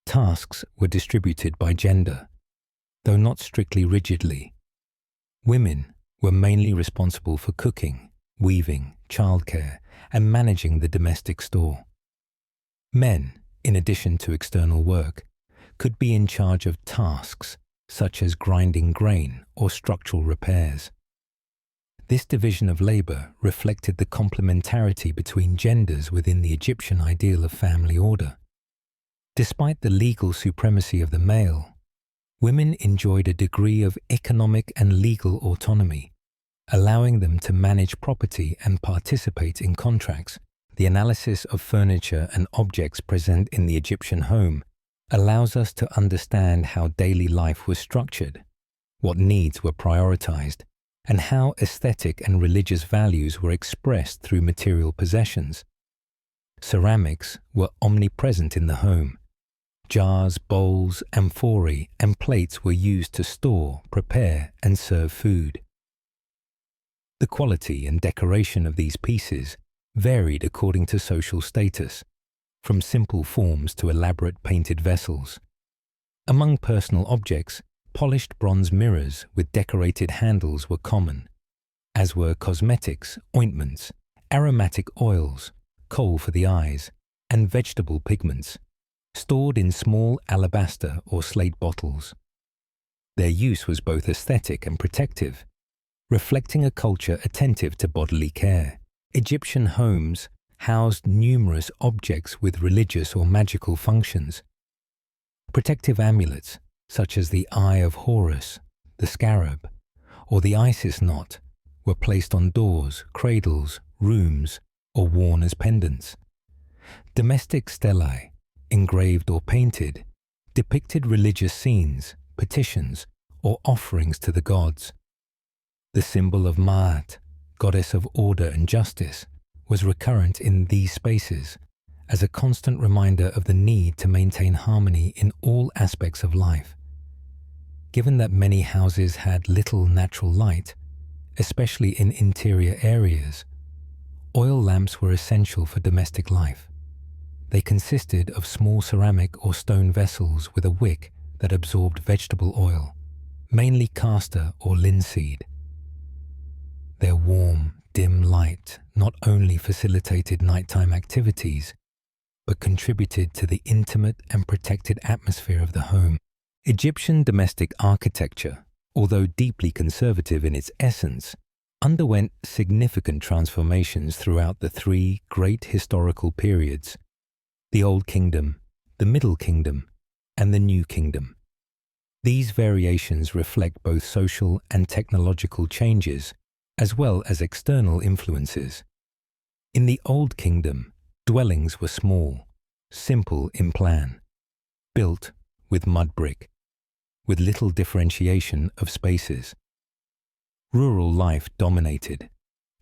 tasks were distributed by gender, though not strictly rigidly. Women were mainly responsible for cooking, weaving, childcare, and managing the domestic store. Men, in addition to external work, could be in charge of tasks such as grinding grain or structural repairs. This division of labor reflected the complementarity between genders within the Egyptian ideal of family order. Despite the legal supremacy of the male, women enjoyed a degree of economic and legal autonomy, allowing them to manage property and participate in contracts. The analysis of furniture and objects present in the Egyptian home allows us to understand how daily life was structured, what needs were prioritized, and how aesthetic and religious values were expressed through material possessions. Ceramics were omnipresent in the home. Jars, bowls, amphorae, and plates were used to store, prepare, and serve food. The quality and decoration of these pieces varied according to social status, from simple forms to elaborate painted vessels. Among personal objects, polished bronze mirrors with decorated handles were common, as were cosmetics, ointments, aromatic oils, kohl for the eyes, and vegetable pigments, stored in small alabaster or slate bottles. Their use was both aesthetic and protective, reflecting a culture attentive to bodily care. Egyptian homes housed numerous objects with religious or magical functions. Protective amulets, such as the Eye of Horus, the scarab, or the Isis knot, were placed on doors, cradles, rooms, or worn as pendants. Domestic stelae, engraved or painted, depicted religious scenes, petitions, or offerings to the gods. The symbol of Ma'at, goddess of order and justice, was recurrent in these spaces as a constant reminder of the need to maintain harmony in all aspects of life. Given that many houses had little natural light, especially in interior areas, oil lamps were essential for domestic life. They consisted of small ceramic or stone vessels with a wick that absorbed vegetable oil, mainly castor or linseed. Their warm, dim light not only facilitated nighttime activities, but contributed to the intimate and protected atmosphere of the home. Egyptian domestic architecture, although deeply conservative in its essence, underwent significant transformations throughout the three great historical periods: the Old Kingdom, the Middle Kingdom, and the New Kingdom. These variations reflect both social and technological changes, as well as external influences. In the Old Kingdom, dwellings were small, simple in plan, built with mud brick, with little differentiation of spaces. Rural life dominated,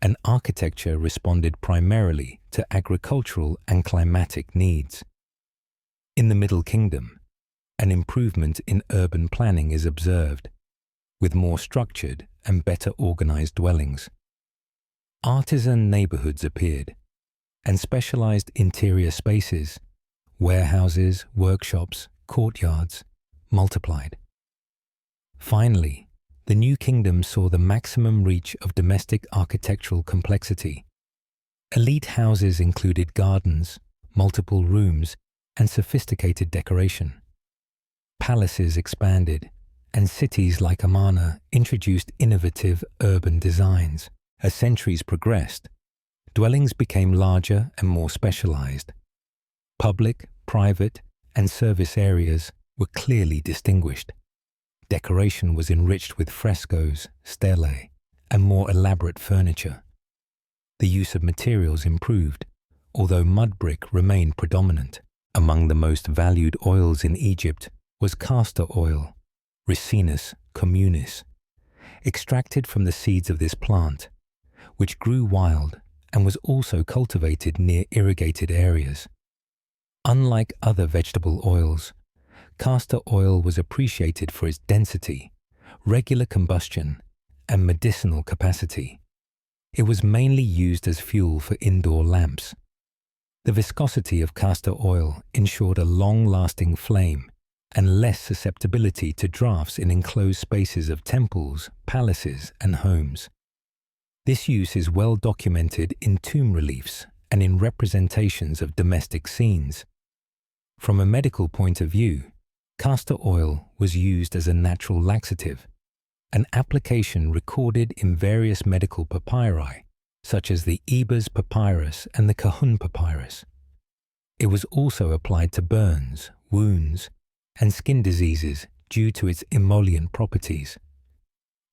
and architecture responded primarily to agricultural and climatic needs. In the Middle Kingdom, an improvement in urban planning is observed, with more structured and better organized dwellings. Artisan neighborhoods appeared, and specialized interior spaces, warehouses, workshops, courtyards, multiplied. Finally, the New Kingdom saw the maximum reach of domestic architectural complexity. Elite houses included gardens, multiple rooms, and sophisticated decoration. Palaces expanded, and cities like Amarna introduced innovative urban designs. As centuries progressed, dwellings became larger and more specialized. Public, private, and service areas were clearly distinguished. Decoration was enriched with frescoes, stelae, and more elaborate furniture. The use of materials improved, although mud brick remained predominant. Among the most valued oils in Egypt was castor oil, Ricinus communis, extracted from the seeds of this plant, which grew wild and was also cultivated near irrigated areas. Unlike other vegetable oils, castor oil was appreciated for its density, regular combustion, and medicinal capacity. It was mainly used as fuel for indoor lamps. The viscosity of castor oil ensured a long-lasting flame and less susceptibility to drafts in enclosed spaces of temples, palaces, and homes. This use is well documented in tomb reliefs and in representations of domestic scenes. From a medical point of view, castor oil was used as a natural laxative, an application recorded in various medical papyri, such as the Ebers papyrus and the Kahun papyrus. It was also applied to burns, wounds, and skin diseases due to its emollient properties.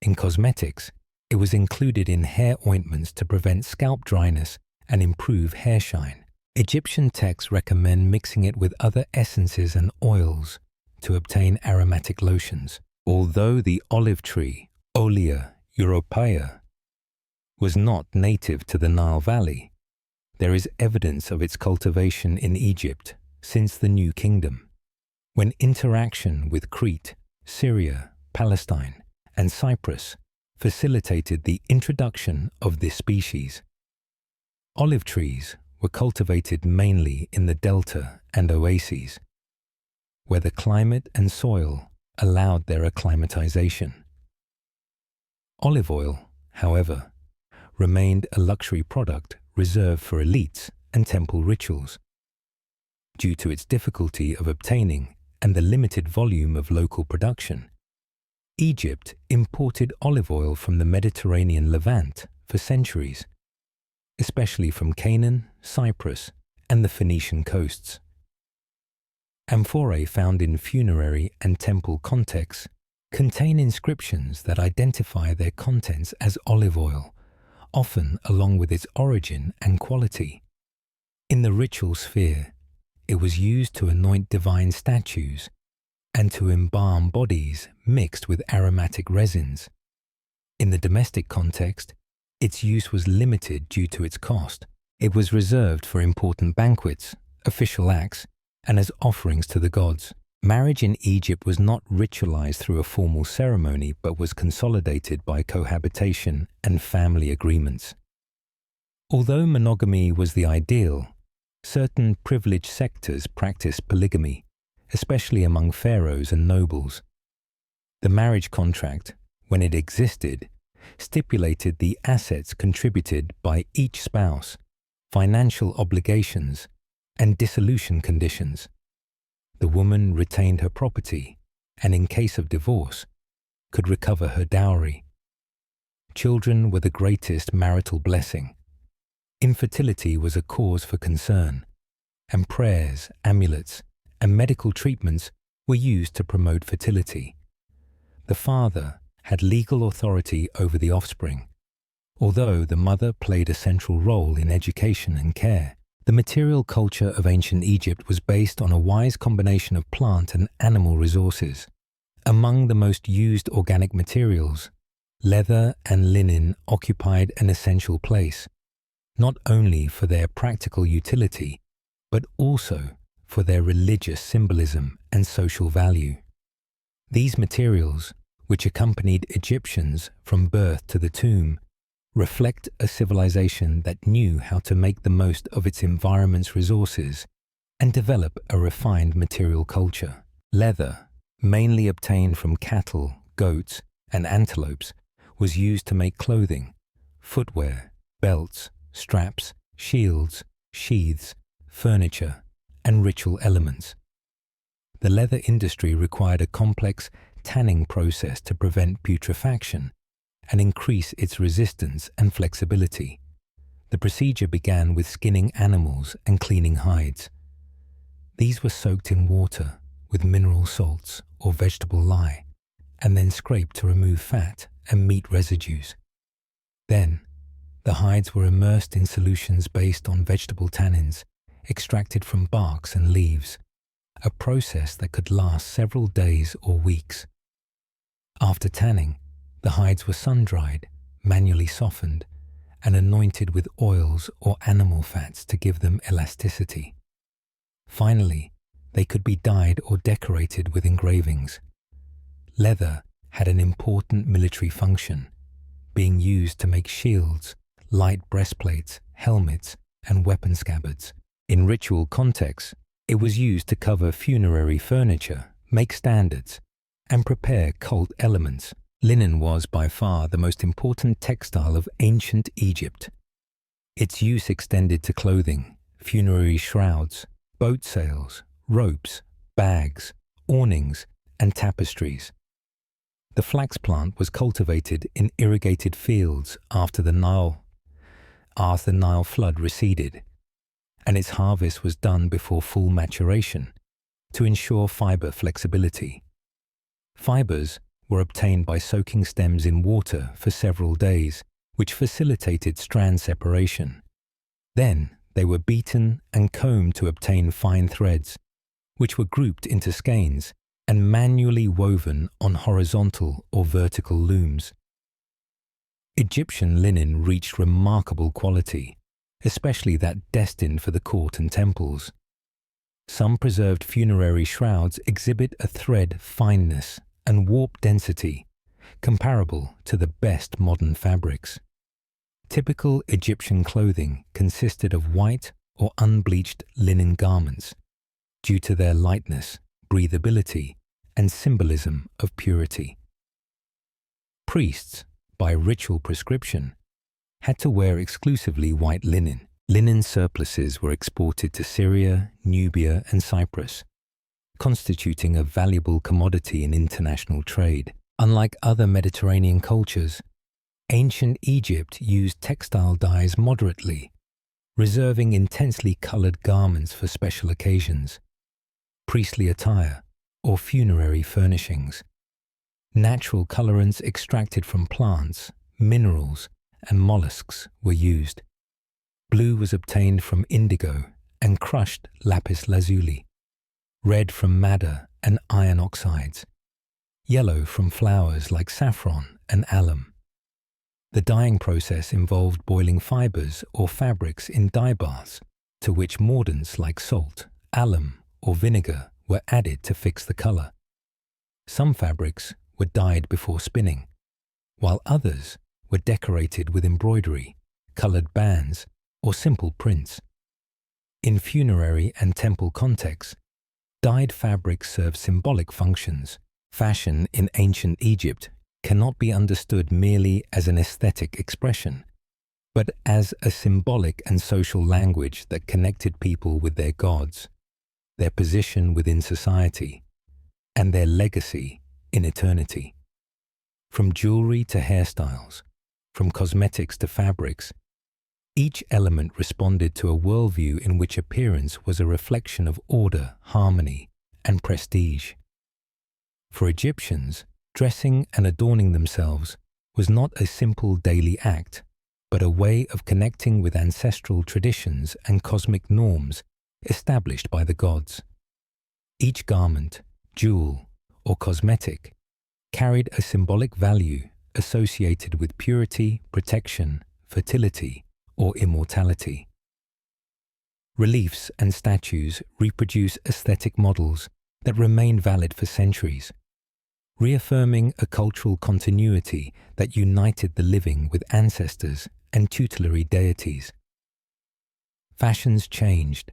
In cosmetics, it was included in hair ointments to prevent scalp dryness and improve hair shine. Egyptian texts recommend mixing it with other essences and oils to obtain aromatic lotions. Although the olive tree, Olea europaea, was not native to the Nile Valley, there is evidence of its cultivation in Egypt since the New Kingdom, when interaction with Crete, Syria, Palestine, and Cyprus facilitated the introduction of this species. Olive trees were cultivated mainly in the delta and oases, where the climate and soil allowed their acclimatization. Olive oil, however, remained a luxury product reserved for elites and temple rituals. Due to its difficulty of obtaining and the limited volume of local production, Egypt imported olive oil from the Mediterranean Levant for centuries, especially from Canaan, Cyprus, and the Phoenician coasts. Amphorae found in funerary and temple contexts contain inscriptions that identify their contents as olive oil, often along with its origin and quality. In the ritual sphere, it was used to anoint divine statues and to embalm bodies mixed with aromatic resins. In the domestic context, its use was limited due to its cost. It was reserved for important banquets, official acts, and as offerings to the gods. Marriage in Egypt was not ritualized through a formal ceremony but was consolidated by cohabitation and family agreements. Although monogamy was the ideal, certain privileged sectors practiced polygamy, especially among pharaohs and nobles. The marriage contract, when it existed, stipulated the assets contributed by each spouse, financial obligations, and dissolution conditions. The woman retained her property and, in case of divorce, could recover her dowry. Children were the greatest marital blessing. Infertility was a cause for concern, and prayers, amulets, and medical treatments were used to promote fertility. The father had legal authority over the offspring, although the mother played a central role in education and care. The material culture of ancient Egypt was based on a wise combination of plant and animal resources. Among the most used organic materials, leather and linen occupied an essential place, not only for their practical utility, but also for their religious symbolism and social value. These materials, which accompanied Egyptians from birth to the tomb, reflect a civilization that knew how to make the most of its environment's resources and develop a refined material culture. Leather, mainly obtained from cattle, goats, and antelopes, was used to make clothing, footwear, belts, straps, shields, sheaths, furniture, and ritual elements. The leather industry required a complex tanning process to prevent putrefaction and increase its resistance and flexibility. The procedure began with skinning animals and cleaning hides. These were soaked in water with mineral salts or vegetable lye, and then scraped to remove fat and meat residues. Then, the hides were immersed in solutions based on vegetable tannins extracted from barks and leaves, a process that could last several days or weeks. After tanning, the hides were sun-dried, manually softened, and anointed with oils or animal fats to give them elasticity. Finally, they could be dyed or decorated with engravings. Leather had an important military function, being used to make shields, light breastplates, helmets, and weapon scabbards. In ritual contexts, it was used to cover funerary furniture, make standards, and prepare cult elements. Linen was by far the most important textile of ancient Egypt. Its use extended to clothing, funerary shrouds, boat sails, ropes, bags, awnings, and tapestries. The flax plant was cultivated in irrigated fields after the Nile flood receded, and its harvest was done before full maturation to ensure fiber flexibility. Fibers were obtained by soaking stems in water for several days, which facilitated strand separation. Then they were beaten and combed to obtain fine threads, which were grouped into skeins and manually woven on horizontal or vertical looms. Egyptian linen reached remarkable quality, especially that destined for the court and temples. Some preserved funerary shrouds exhibit a thread fineness and warp density comparable to the best modern fabrics. Typical Egyptian clothing consisted of white or unbleached linen garments due to their lightness, breathability, and symbolism of purity. Priests, by ritual prescription, had to wear exclusively white linen. Linen surpluses were exported to Syria, Nubia, and Cyprus, constituting a valuable commodity in international trade. Unlike other Mediterranean cultures, ancient Egypt used textile dyes moderately, reserving intensely colored garments for special occasions, priestly attire, or funerary furnishings. Natural colorants extracted from plants, minerals, and mollusks were used. Blue was obtained from indigo and crushed lapis lazuli, red from madder and iron oxides, yellow from flowers like saffron and alum. The dyeing process involved boiling fibers or fabrics in dye baths, to which mordants like salt, alum, or vinegar were added to fix the color. Some fabrics were dyed before spinning, while others were decorated with embroidery, colored bands, or simple prints. In funerary and temple contexts, dyed fabrics serve symbolic functions. Fashion in ancient Egypt cannot be understood merely as an aesthetic expression, but as a symbolic and social language that connected people with their gods, their position within society, and their legacy in eternity. From jewelry to hairstyles, from cosmetics to fabrics, each element responded to a worldview in which appearance was a reflection of order, harmony, and prestige. For Egyptians, dressing and adorning themselves was not a simple daily act, but a way of connecting with ancestral traditions and cosmic norms established by the gods. Each garment, jewel, or cosmetic carried a symbolic value associated with purity, protection, fertility, or immortality. Reliefs and statues reproduce aesthetic models that remain valid for centuries. reaffirming a cultural continuity that united the living with ancestors and tutelary deities. Fashions changed,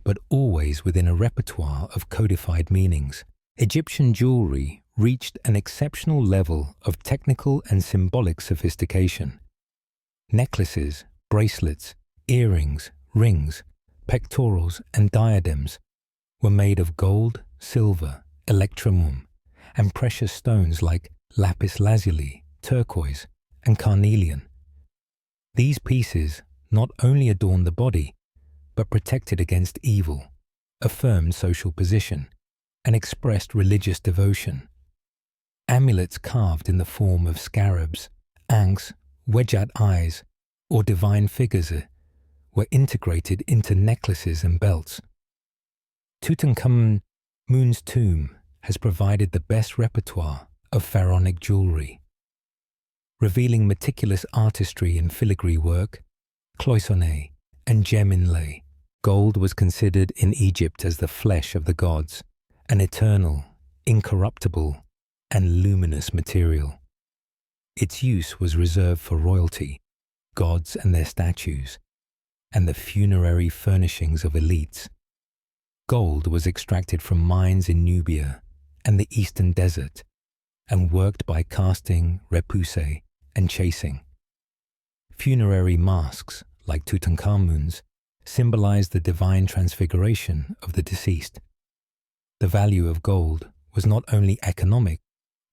but always within a repertoire of codified meanings. Egyptian jewelry reached an exceptional level of technical and symbolic sophistication. Necklaces, bracelets, earrings, rings, pectorals, and diadems were made of gold, silver, electrum, and precious stones like lapis lazuli, turquoise, and carnelian. These pieces not only adorned the body, but protected against evil, affirmed social position, and expressed religious devotion. Amulets carved in the form of scarabs, ankhs, wedged eyes, or divine figures were integrated into necklaces and belts. Tutankhamun's tomb has provided the best repertoire of pharaonic jewelry, revealing meticulous artistry in filigree work, cloisonné, and gem inlay. Gold was considered in Egypt as the flesh of the gods, an eternal, incorruptible, and luminous material. Its use was reserved for royalty, gods and their statues, and the funerary furnishings of elites. Gold was extracted from mines in Nubia and the eastern desert, and worked by casting, repoussé, and chasing. Funerary masks, like Tutankhamun's, symbolized the divine transfiguration of the deceased. The value of gold was not only economic,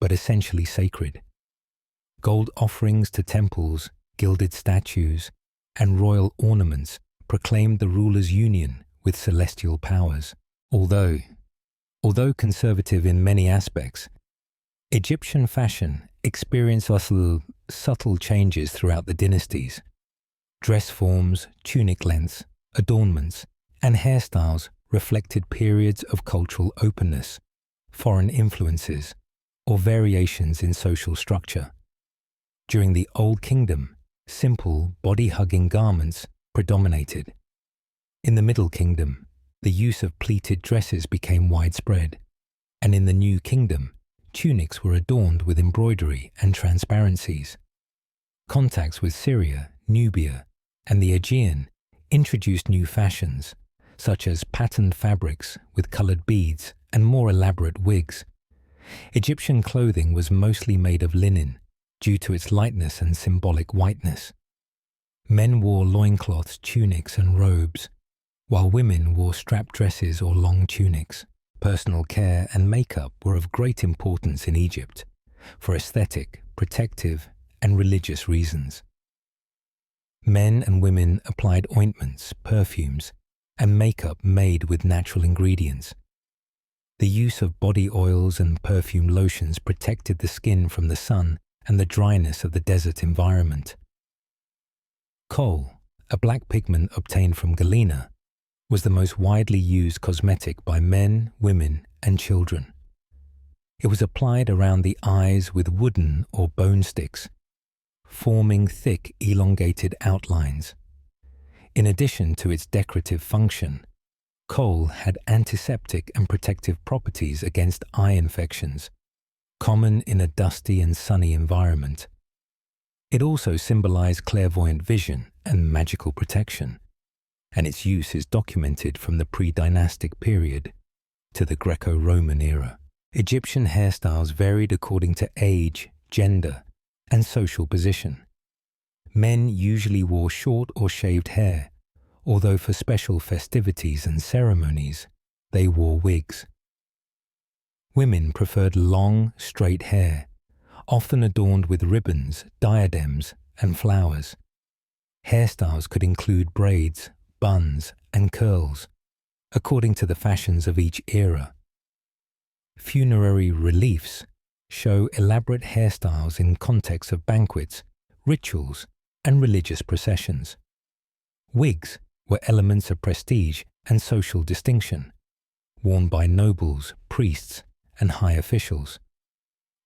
but essentially sacred. Gold offerings to temples, gilded statues, and royal ornaments proclaimed the ruler's union with celestial powers. Although conservative in many aspects, Egyptian fashion experienced subtle changes throughout the dynasties. Dress forms, tunic lengths, adornments, and hairstyles reflected periods of cultural openness, foreign influences, or variations in social structure. During the Old Kingdom, simple, body-hugging garments predominated. In the Middle Kingdom, the use of pleated dresses became widespread, and in the New Kingdom, tunics were adorned with embroidery and transparencies. Contacts with Syria, Nubia, and the Aegean introduced new fashions, such as patterned fabrics with colored beads and more elaborate wigs. Egyptian clothing was mostly made of linen due to its lightness and symbolic whiteness. Men wore loincloths, tunics, and robes, while women wore strap dresses or long tunics. Personal care and makeup were of great importance in Egypt for aesthetic, protective, and religious reasons. Men and women applied ointments, perfumes, and makeup made with natural ingredients. The use of body oils and perfume lotions protected the skin from the sun and the dryness of the desert environment. Kohl, a black pigment obtained from galena, was the most widely used cosmetic by men, women, and children. It was applied around the eyes with wooden or bone sticks, forming thick, elongated outlines. In addition to its decorative function, kohl had antiseptic and protective properties against eye infections, common in a dusty and sunny environment. It also symbolized clairvoyant vision and magical protection, and its use is documented from the pre-dynastic period to the Greco-Roman era. Egyptian hairstyles varied according to age, gender, and social position. Men usually wore short or shaved hair, although for special festivities and ceremonies, they wore wigs. Women preferred long, straight hair, often adorned with ribbons, diadems, and flowers. Hairstyles could include braids, buns, and curls, according to the fashions of each era. Funerary reliefs show elaborate hairstyles in context of banquets, rituals, and religious processions. Wigs were elements of prestige and social distinction, worn by nobles, priests, and high officials.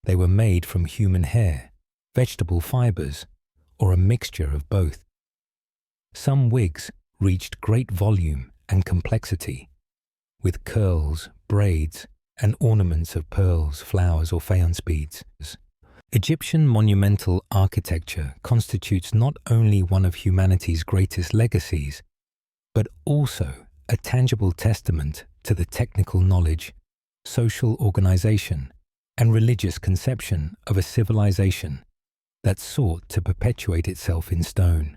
They were made from human hair, vegetable fibers, or a mixture of both. Some wigs reached great volume and complexity, with curls, braids, and ornaments of pearls, flowers, or faience beads. Egyptian monumental architecture constitutes not only one of humanity's greatest legacies, but also a tangible testament to the technical knowledge, social organization, and religious conception of a civilization that sought to perpetuate itself in stone.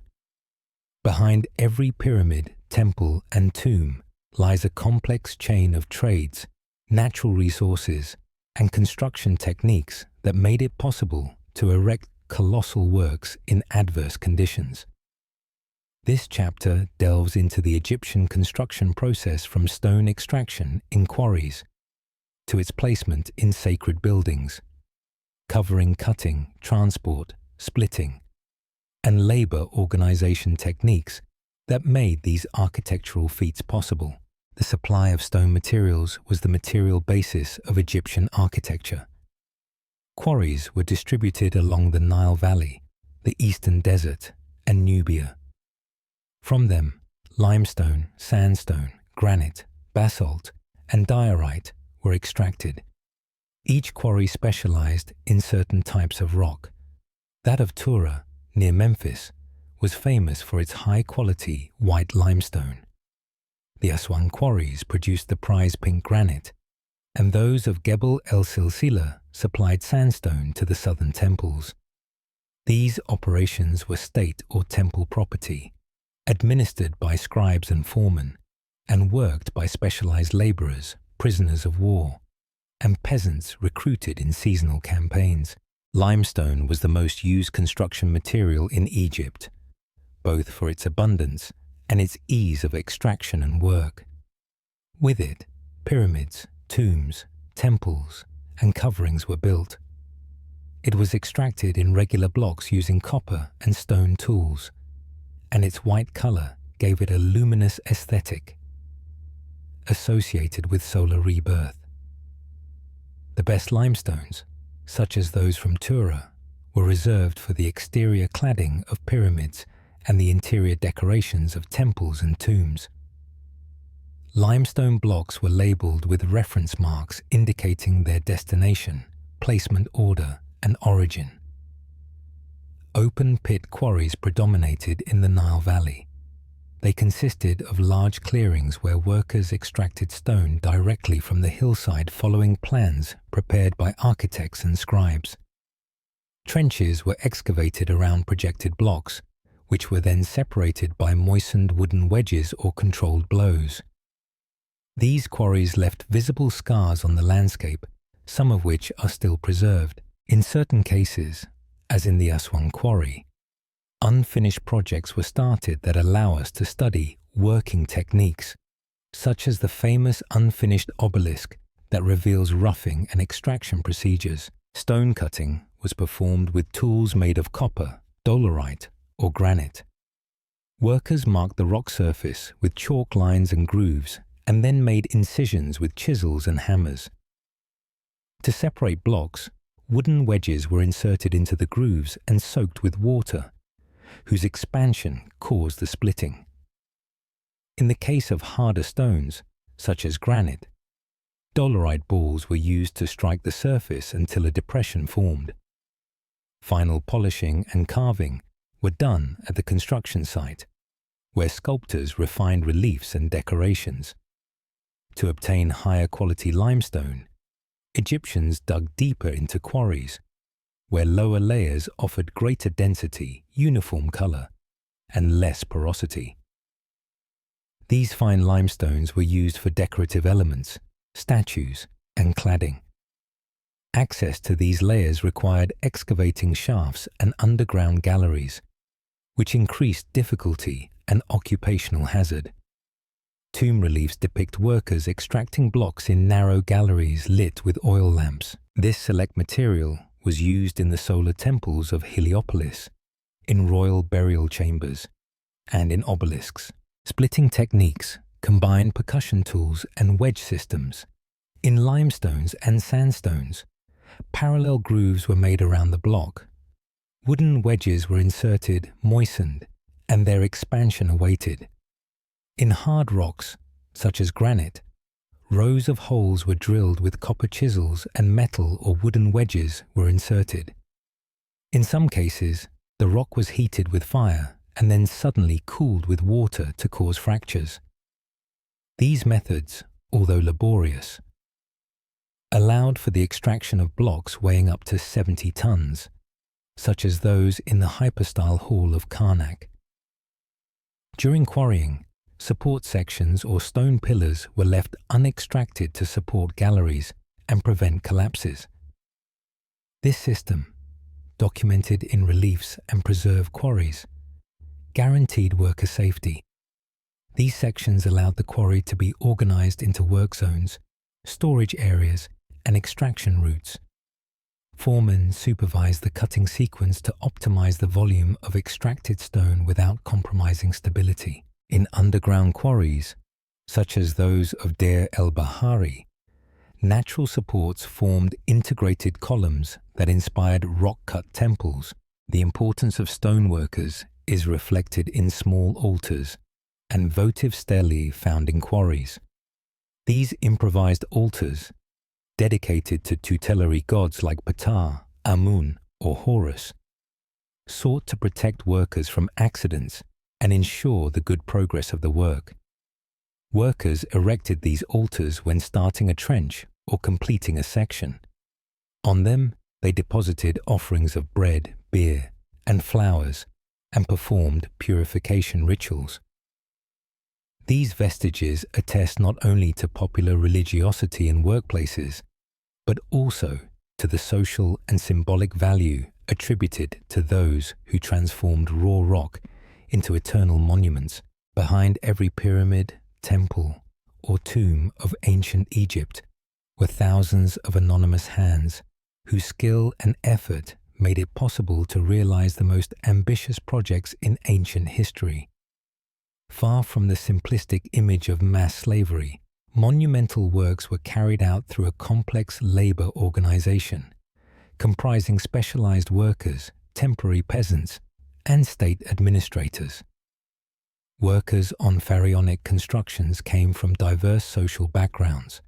Behind every pyramid, temple, and tomb lies a complex chain of trades, natural resources, and construction techniques that made it possible to erect colossal works in adverse conditions. This chapter delves into the Egyptian construction process from stone extraction in quarries to its placement in sacred buildings, covering cutting, transport, splitting, and labor organization techniques that made these architectural feats possible. The supply of stone materials was the material basis of Egyptian architecture. Quarries were distributed along the Nile Valley, the Eastern Desert, and Nubia. From them, limestone, sandstone, granite, basalt, and diorite were extracted. Each quarry specialized in certain types of rock. That of Tura, near Memphis, was famous for its high-quality white limestone. The Aswan quarries produced the prize pink granite, and those of Gebel el-Silsila supplied sandstone to the southern temples. These operations were state or temple property, administered by scribes and foremen, and worked by specialized laborers, prisoners of war, and peasants recruited in seasonal campaigns. Limestone was the most used construction material in Egypt, both for its abundance and its ease of extraction and work. With it, pyramids, tombs, temples, and coverings were built. It was extracted in regular blocks using copper and stone tools, and its white color gave it a luminous aesthetic associated with solar rebirth. The best limestones, such as those from Tura, were reserved for the exterior cladding of pyramids and the interior decorations of temples and tombs. Limestone blocks were labeled with reference marks indicating their destination, placement order, and origin. Open pit quarries predominated in the Nile Valley. They consisted of large clearings where workers extracted stone directly from the hillside following plans prepared by architects and scribes. Trenches were excavated around projected blocks, which were then separated by moistened wooden wedges or controlled blows. These quarries left visible scars on the landscape, some of which are still preserved. In certain cases, as in the Aswan quarry, unfinished projects were started that allow us to study working techniques, such as the famous unfinished obelisk that reveals roughing and extraction procedures. Stone cutting was performed with tools made of copper, dolerite, or granite. Workers marked the rock surface with chalk lines and grooves, and then made incisions with chisels and hammers. To separate blocks, wooden wedges were inserted into the grooves and soaked with water, whose expansion caused the splitting. In the case of harder stones, such as granite, dolerite balls were used to strike the surface until a depression formed. Final polishing and carving were done at the construction site, where sculptors refined reliefs and decorations. To obtain higher quality limestone, Egyptians dug deeper into quarries, where lower layers offered greater density, uniform color, and less porosity. These fine limestones were used for decorative elements, statues, and cladding. Access to these layers required excavating shafts and underground galleries, which increased difficulty and occupational hazard. Tomb reliefs depict workers extracting blocks in narrow galleries lit with oil lamps. This select material was used in the solar temples of Heliopolis, in royal burial chambers, and in obelisks. Splitting techniques combined percussion tools and wedge systems. In limestones and sandstones, parallel grooves were made around the block. Wooden wedges were inserted, moistened, and their expansion awaited. In hard rocks, such as granite, Rows of holes were drilled with copper chisels and metal or wooden wedges were inserted. In some cases, the rock was heated with fire and then suddenly cooled with water to cause fractures. These methods, although laborious, allowed for the extraction of blocks weighing up to 70 tons, such as those in the hypostyle hall of Karnak. During quarrying, support sections or stone pillars were left unextracted to support galleries and prevent collapses. This system, documented in reliefs and preserved quarries, guaranteed worker safety. These sections allowed the quarry to be organized into work zones, storage areas, and extraction routes. Foremen supervised the cutting sequence to optimize the volume of extracted stone without compromising stability. In underground quarries, such as those of Deir el-Bahari, natural supports formed integrated columns that inspired rock-cut temples. The importance of stoneworkers is reflected in small altars and votive stelae found in quarries. These improvised altars, dedicated to tutelary gods like Ptah, Amun, or Horus, sought to protect workers from accidents and ensure the good progress of the work. Workers erected these altars when starting a trench or completing a section. On them, they deposited offerings of bread, beer, and flowers, and performed purification rituals. These vestiges attest not only to popular religiosity in workplaces, but also to the social and symbolic value attributed to those who transformed raw rock into eternal monuments. Behind every pyramid, temple, or tomb of ancient Egypt were thousands of anonymous hands whose skill and effort made it possible to realize the most ambitious projects in ancient history. Far from the simplistic image of mass slavery, monumental works were carried out through a complex labor organization, comprising specialized workers, temporary peasants, and state administrators. Workers on pharaonic constructions came from diverse social backgrounds.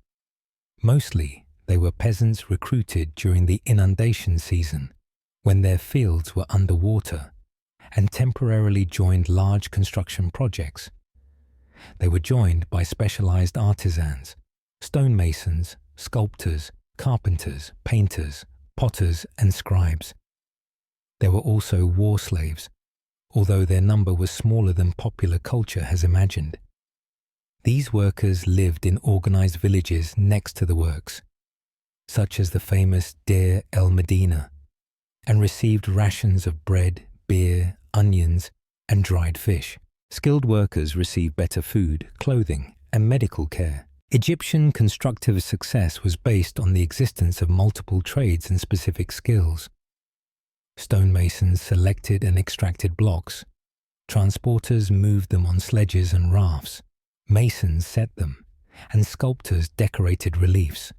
Mostly, they were peasants recruited during the inundation season, when their fields were underwater, and temporarily joined large construction projects. They were joined by specialized artisans, stonemasons, sculptors, carpenters, painters, potters, and scribes. There were also war slaves, although their number was smaller than popular culture has imagined. These workers lived in organized villages next to the works, such as the famous Deir el-Medina, and received rations of bread, beer, onions, and dried fish. Skilled workers received better food, clothing, and medical care. Egyptian constructive success was based on the existence of multiple trades and specific skills. Stonemasons selected and extracted blocks. Transporters moved them on sledges and rafts. Masons set them, and sculptors decorated reliefs.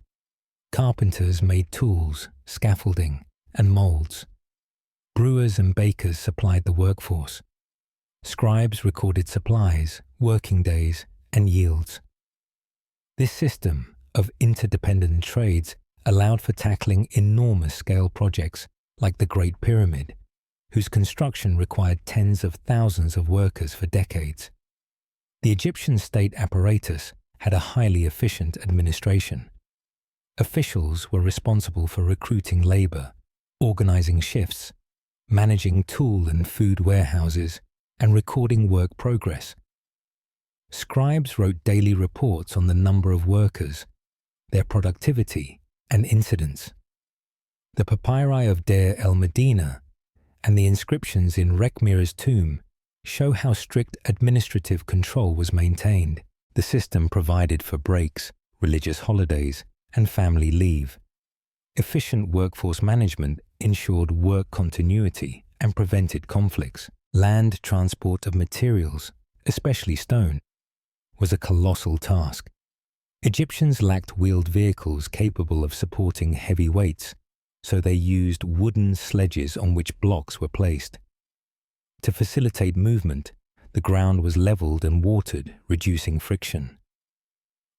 Carpenters made tools, scaffolding, and molds. Brewers and bakers supplied the workforce. Scribes recorded supplies, working days, and yields. This system of interdependent trades allowed for tackling enormous scale projects like the Great Pyramid, whose construction required tens of thousands of workers for decades. The Egyptian state apparatus had a highly efficient administration. Officials were responsible for recruiting labor, organizing shifts, managing tool and food warehouses, and recording work progress. Scribes wrote daily reports on the number of workers, their productivity, and incidents. The papyri of Deir el-Medina and the inscriptions in Rekhmira's tomb show how strict administrative control was maintained. The system provided for breaks, religious holidays, and family leave. Efficient workforce management ensured work continuity and prevented conflicts. Land transport of materials, especially stone, was a colossal task. Egyptians lacked wheeled vehicles capable of supporting heavy weights, so they used wooden sledges on which blocks were placed. To facilitate movement, the ground was leveled and watered, reducing friction.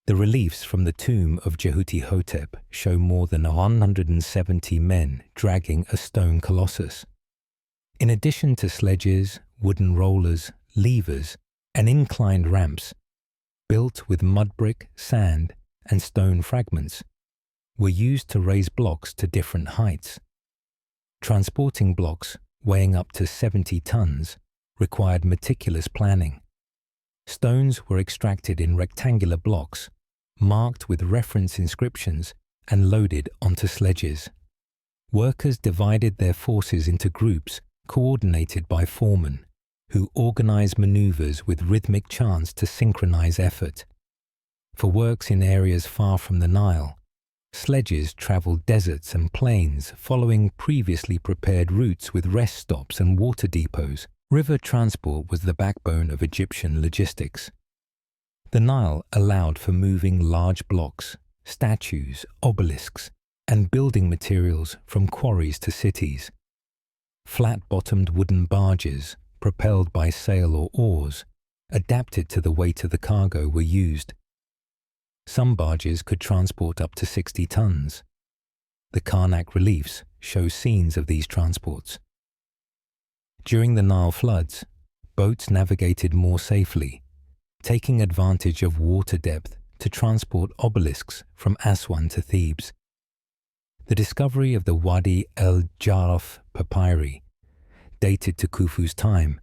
The reliefs from the tomb of Jehuti-Hotep show more than 170 men dragging a stone colossus. In addition to sledges, wooden rollers, levers, and inclined ramps, built with mud brick, sand, and stone fragments, were used to raise blocks to different heights. Transporting blocks weighing up to 70 tons required meticulous planning. Stones were extracted in rectangular blocks, marked with reference inscriptions, and loaded onto sledges. Workers divided their forces into groups coordinated by foremen, who organized maneuvers with rhythmic chants to synchronize effort. For works in areas far from the Nile, sledges traveled deserts and plains following previously prepared routes with rest stops and water depots. River transport was the backbone of Egyptian logistics. The Nile allowed for moving large blocks, statues, obelisks, and building materials from quarries to cities. Flat-bottomed wooden barges, propelled by sail or oars, adapted to the weight of the cargo, were used. Some barges could transport up to 60 tons. The Karnak reliefs show scenes of these transports. During the Nile floods, boats navigated more safely, taking advantage of water depth to transport obelisks from Aswan to Thebes. The discovery of the Wadi el-Jarraf papyri, dated to Khufu's time,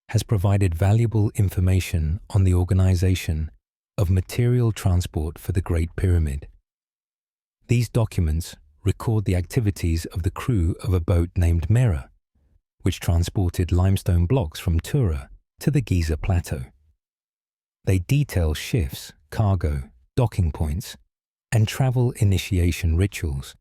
has provided valuable information on the organization of material transport for the Great Pyramid. These documents record the activities of the crew of a boat named Mera, which transported limestone blocks from Tura to the Giza Plateau. They detail shifts, cargo, docking points, and travel initiation rituals.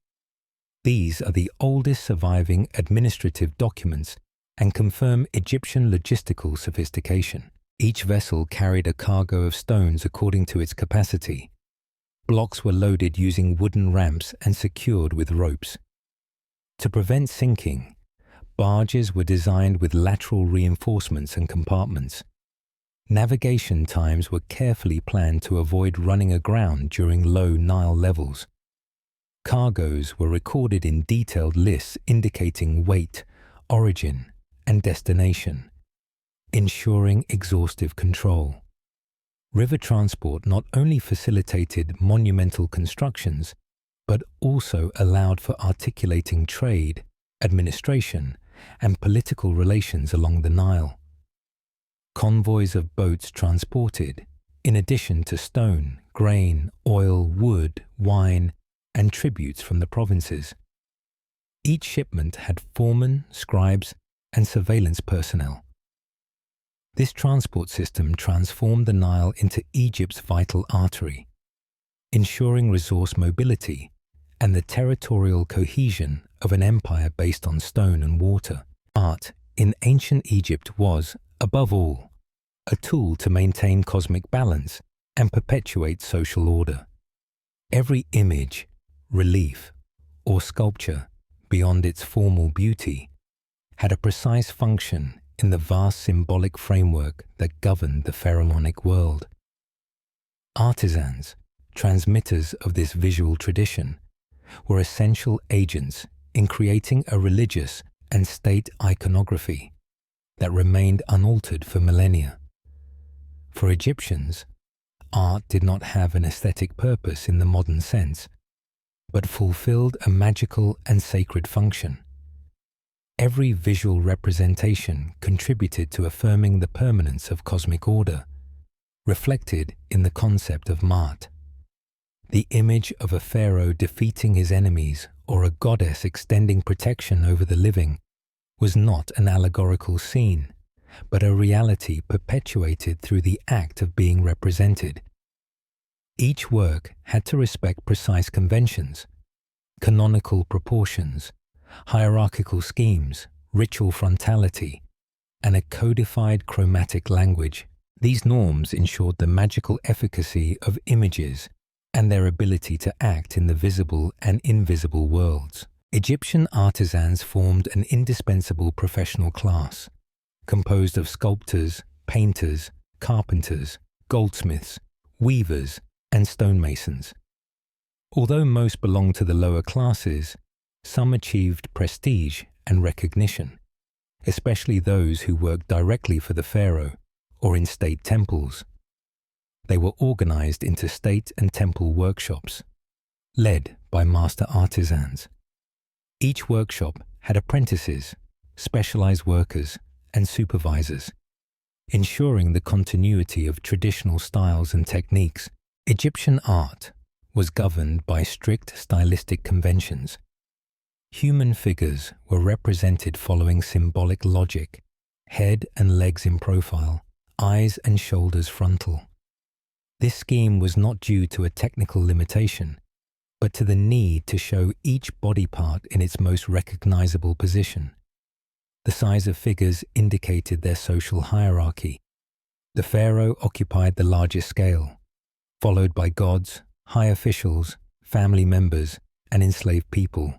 These are the oldest surviving administrative documents and confirm Egyptian logistical sophistication. Each vessel carried a cargo of stones according to its capacity. Blocks were loaded using wooden ramps and secured with ropes. To prevent sinking, barges were designed with lateral reinforcements and compartments. Navigation times were carefully planned to avoid running aground during low Nile levels. Cargoes were recorded in detailed lists indicating weight, origin, and destination, ensuring exhaustive control. River transport not only facilitated monumental constructions, but also allowed for articulating trade, administration, and political relations along the Nile. Convoys of boats transported, in addition to stone, grain, oil, wood, wine, and tributes from the provinces. Each shipment had foremen, scribes, and surveillance personnel. This transport system transformed the Nile into Egypt's vital artery, ensuring resource mobility and the territorial cohesion of an empire based on stone and water. Art in ancient Egypt was, above all, a tool to maintain cosmic balance and perpetuate social order. Every image, relief, or sculpture, beyond its formal beauty, had a precise function in the vast symbolic framework that governed the pharaonic world. Artisans, transmitters of this visual tradition, were essential agents in creating a religious and state iconography that remained unaltered for millennia. For Egyptians, art did not have an aesthetic purpose in the modern sense, but fulfilled a magical and sacred function. Every visual representation contributed to affirming the permanence of cosmic order, reflected in the concept of Maat. The image of a pharaoh defeating his enemies or a goddess extending protection over the living was not an allegorical scene, but a reality perpetuated through the act of being represented. Each work had to respect precise conventions, canonical proportions, hierarchical schemes, ritual frontality, and a codified chromatic language. These norms ensured the magical efficacy of images and their ability to act in the visible and invisible worlds. Egyptian artisans formed an indispensable professional class, composed of sculptors, painters, carpenters, goldsmiths, weavers, and stonemasons. Although most belonged to the lower classes, some achieved prestige and recognition, especially those who worked directly for the pharaoh or in state temples. They were organized into state and temple workshops, led by master artisans. Each workshop had apprentices, specialized workers, and supervisors, ensuring the continuity of traditional styles and techniques. Egyptian art was governed by strict stylistic conventions. Human figures were represented following symbolic logic: head and legs in profile, eyes and shoulders frontal. This scheme was not due to a technical limitation, but to the need to show each body part in its most recognizable position. The size of figures indicated their social hierarchy. The pharaoh occupied the largest scale, followed by gods, high officials, family members, and enslaved people.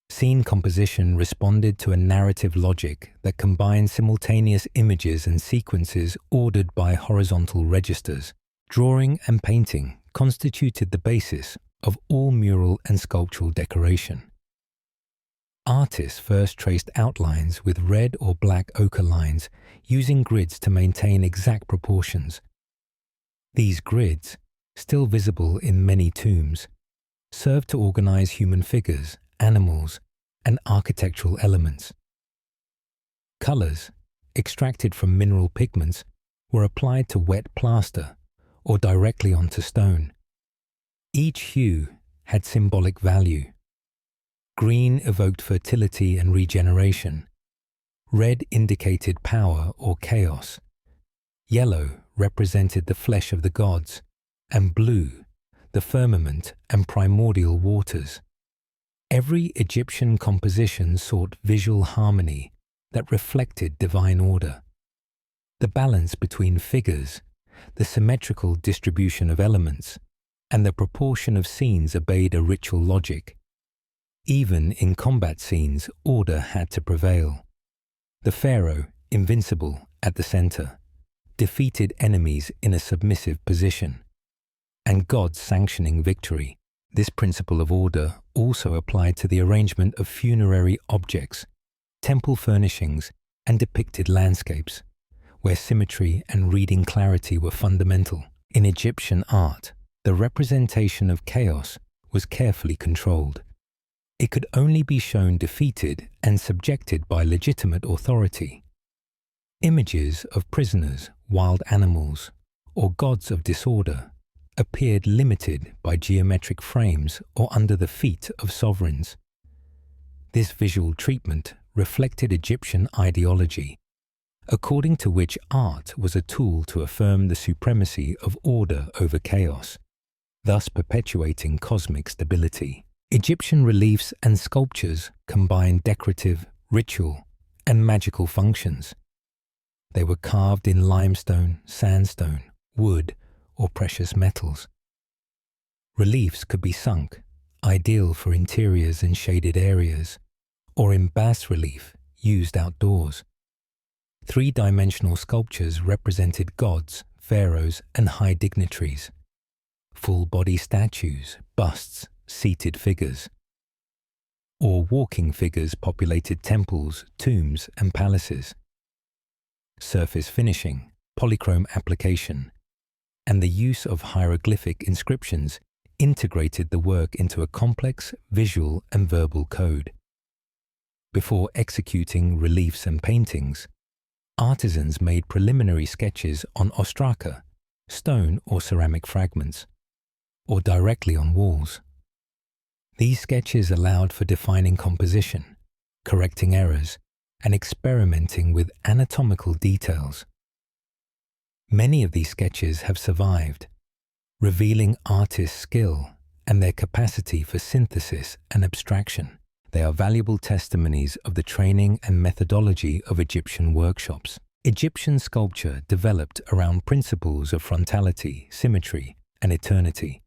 Scene composition responded to a narrative logic that combined simultaneous images and sequences ordered by horizontal registers. Drawing and painting constituted the basis of all mural and sculptural decoration. Artists first traced outlines with red or black ochre lines, using grids to maintain exact proportions. These grids, still visible in many tombs, served to organize human figures, animals, and architectural elements. Colors, extracted from mineral pigments, were applied to wet plaster or directly onto stone. Each hue had symbolic value. Green evoked fertility and regeneration. Red indicated power or chaos. Yellow represented the flesh of the gods, and blue, the firmament and primordial waters. Every Egyptian composition sought visual harmony that reflected divine order. The balance between figures, the symmetrical distribution of elements, and the proportion of scenes obeyed a ritual logic. Even in combat scenes, order had to prevail. The pharaoh, invincible at the center, defeated enemies in a submissive position, and gods sanctioning victory. This principle of order also applied to the arrangement of funerary objects, temple furnishings, and depicted landscapes, where symmetry and reading clarity were fundamental. In Egyptian art, the representation of chaos was carefully controlled. It could only be shown defeated and subjected by legitimate authority. Images of prisoners, wild animals, or gods of disorder appeared limited by geometric frames or under the feet of sovereigns. This visual treatment reflected Egyptian ideology, according to which art was a tool to affirm the supremacy of order over chaos, thus perpetuating cosmic stability. Egyptian reliefs and sculptures combined decorative, ritual, and magical functions. They were carved in limestone, sandstone, wood, or precious metals. Reliefs could be sunk, ideal for interiors and shaded areas, or in bas-relief, used outdoors. Three-dimensional sculptures represented gods, pharaohs, and high dignitaries. Full-body statues, busts, seated figures, or walking figures populated temples, tombs, and palaces. Surface finishing, polychrome application, and the use of hieroglyphic inscriptions integrated the work into a complex visual and verbal code. Before executing reliefs and paintings, artisans made preliminary sketches on ostraca, stone or ceramic fragments, or directly on walls. These sketches allowed for defining composition, correcting errors, and experimenting with anatomical details. Many of these sketches have survived, revealing artists' skill and their capacity for synthesis and abstraction. They are valuable testimonies of the training and methodology of Egyptian workshops. Egyptian sculpture developed around principles of frontality, symmetry, and eternity.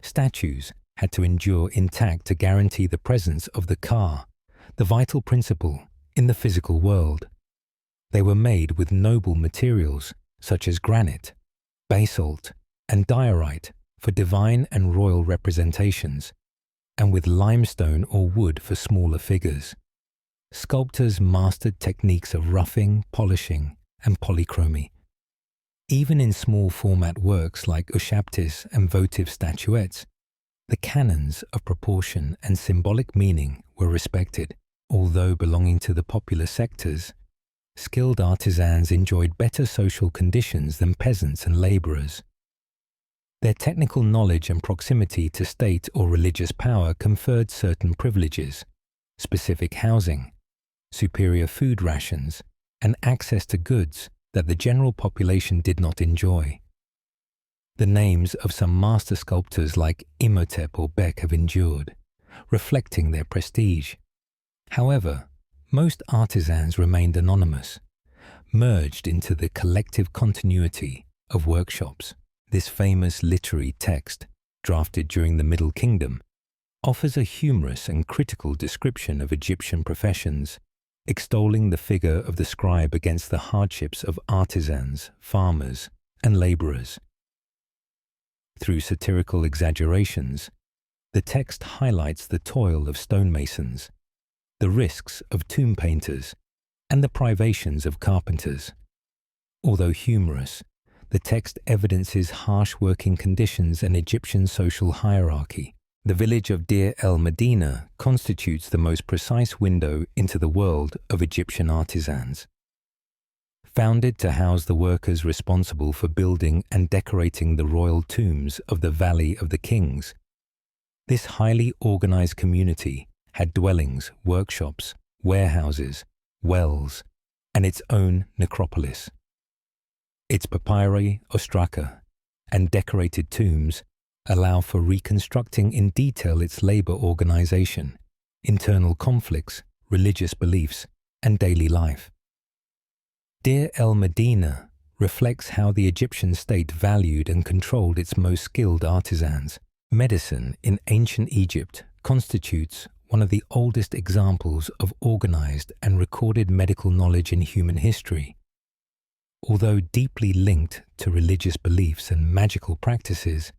Statues had to endure intact to guarantee the presence of the ka, the vital principle, in the physical world. They were made with noble materials such as granite, basalt, and diorite for divine and royal representations, and with limestone or wood for smaller figures. Sculptors mastered techniques of roughing, polishing, and polychromy. Even in small format works like ushabtis and votive statuettes, the canons of proportion and symbolic meaning were respected. Although belonging to the popular sectors, skilled artisans enjoyed better social conditions than peasants and labourers. Their technical knowledge and proximity to state or religious power conferred certain privileges, specific housing, superior food rations, and access to goods that the general population did not enjoy. The names of some master sculptors like Imhotep or Beck have endured, reflecting their prestige. However, most artisans remained anonymous, merged into the collective continuity of workshops. This famous literary text, drafted during the Middle Kingdom, offers a humorous and critical description of Egyptian professions, extolling the figure of the scribe against the hardships of artisans, farmers, and labourers. Through satirical exaggerations, the text highlights the toil of stonemasons, the risks of tomb painters, and the privations of carpenters. Although humorous, the text evidences harsh working conditions and Egyptian social hierarchy. The village of Deir el-Medina constitutes the most precise window into the world of Egyptian artisans. Founded to house the workers responsible for building and decorating the royal tombs of the Valley of the Kings, this highly organized community had dwellings, workshops, warehouses, wells, and its own necropolis. Its papyri, ostraka, and decorated tombs allow for reconstructing in detail its labor organization, internal conflicts, religious beliefs, and daily life. Deir el-Medina reflects how the Egyptian state valued and controlled its most skilled artisans. Medicine in ancient Egypt constitutes one of the oldest examples of organized and recorded medical knowledge in human history. Although deeply linked to religious beliefs and magical practices,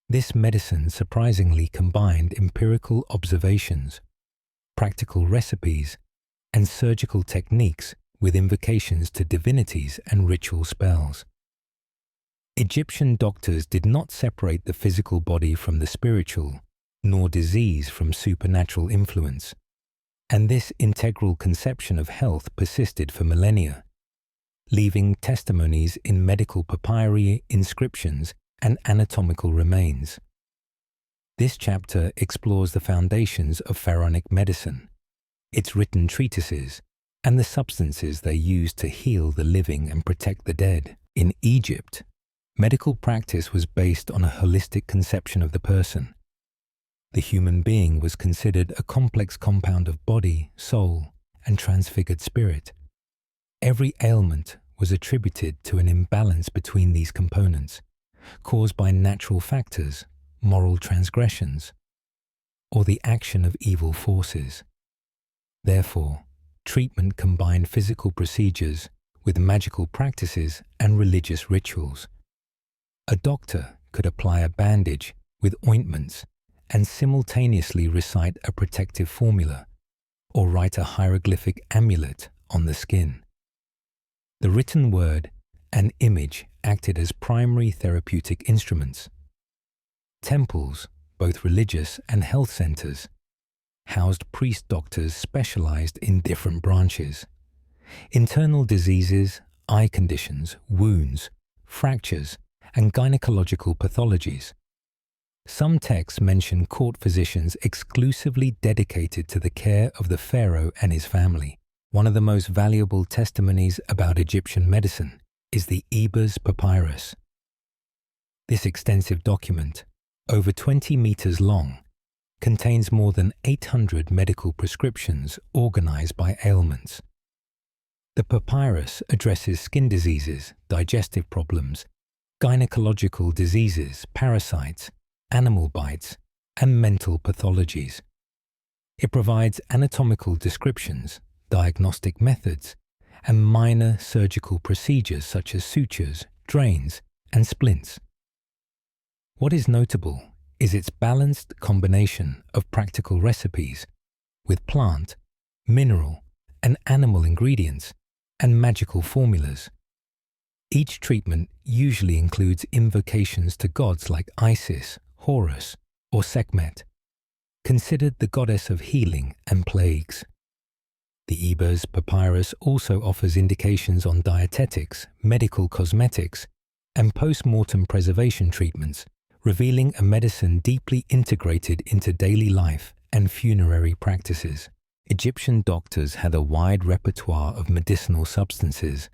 this medicine surprisingly combined empirical observations, practical recipes, and surgical techniques with invocations to divinities and ritual spells. Egyptian doctors did not separate the physical body from the spiritual, nor disease from supernatural influence, and this integral conception of health persisted for millennia, leaving testimonies in medical papyri, inscriptions, and anatomical remains. This chapter explores the foundations of pharaonic medicine, its written treatises, and the substances they used to heal the living and protect the dead. In Egypt, medical practice was based on a holistic conception of the person. The human being was considered a complex compound of body, soul, and transfigured spirit. Every ailment was attributed to an imbalance between these components, caused by natural factors, moral transgressions, or the action of evil forces. Therefore, treatment combined physical procedures with magical practices and religious rituals. A doctor could apply a bandage with ointments and simultaneously recite a protective formula or write a hieroglyphic amulet on the skin. The written word and image acted as primary therapeutic instruments. Temples, both religious and health centers, housed priest doctors specialized in different branches. Internal diseases, eye conditions, wounds, fractures, and gynecological pathologies. Some texts mention court physicians exclusively dedicated to the care of the pharaoh and his family. One of the most valuable testimonies about Egyptian medicine is the Ebers Papyrus. This extensive document, over 20 meters long, contains more than 800 medical prescriptions organized by ailments. The papyrus addresses skin diseases, digestive problems, gynecological diseases, parasites, animal bites, and mental pathologies. It provides anatomical descriptions, diagnostic methods, and minor surgical procedures such as sutures, drains, and splints. What is notable is its balanced combination of practical recipes with plant, mineral, and animal ingredients and magical formulas. Each treatment usually includes invocations to gods like Isis, Horus, or Sekhmet, considered the goddess of healing and plagues. The Ebers papyrus also offers indications on dietetics, medical cosmetics, and post-mortem preservation treatments, revealing a medicine deeply integrated into daily life and funerary practices. Egyptian doctors had a wide repertoire of medicinal substances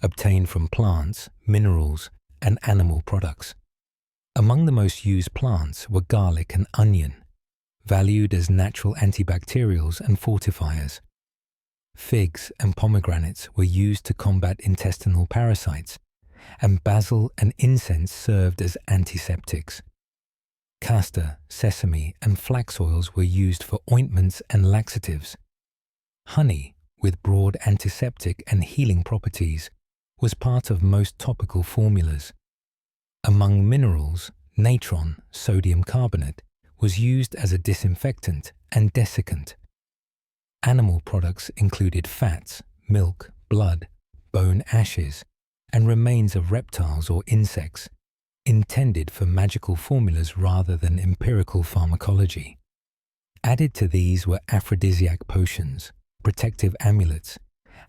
obtained from plants, minerals, and animal products. Among the most used plants were garlic and onion, valued as natural antibacterials and fortifiers. Figs and pomegranates were used to combat intestinal parasites, and basil and incense served as antiseptics. Castor, sesame, and flax oils were used for ointments and laxatives. Honey, with broad antiseptic and healing properties, was part of most topical formulas. Among minerals, natron, sodium carbonate, was used as a disinfectant and desiccant. Animal products included fats, milk, blood, bone ashes, and remains of reptiles or insects, intended for magical formulas rather than empirical pharmacology. Added to these were aphrodisiac potions, protective amulets,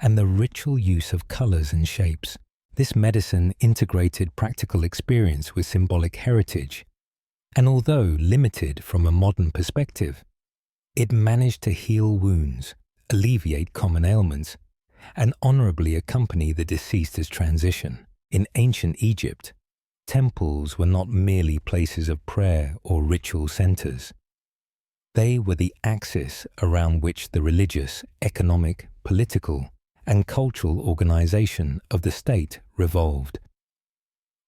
and the ritual use of colors and shapes. This medicine integrated practical experience with symbolic heritage, and although limited from a modern perspective, it managed to heal wounds, alleviate common ailments, and honorably accompany the deceased's transition. In ancient Egypt, temples were not merely places of prayer or ritual centers. They were the axis around which the religious, economic, political, and cultural organization of the state revolved.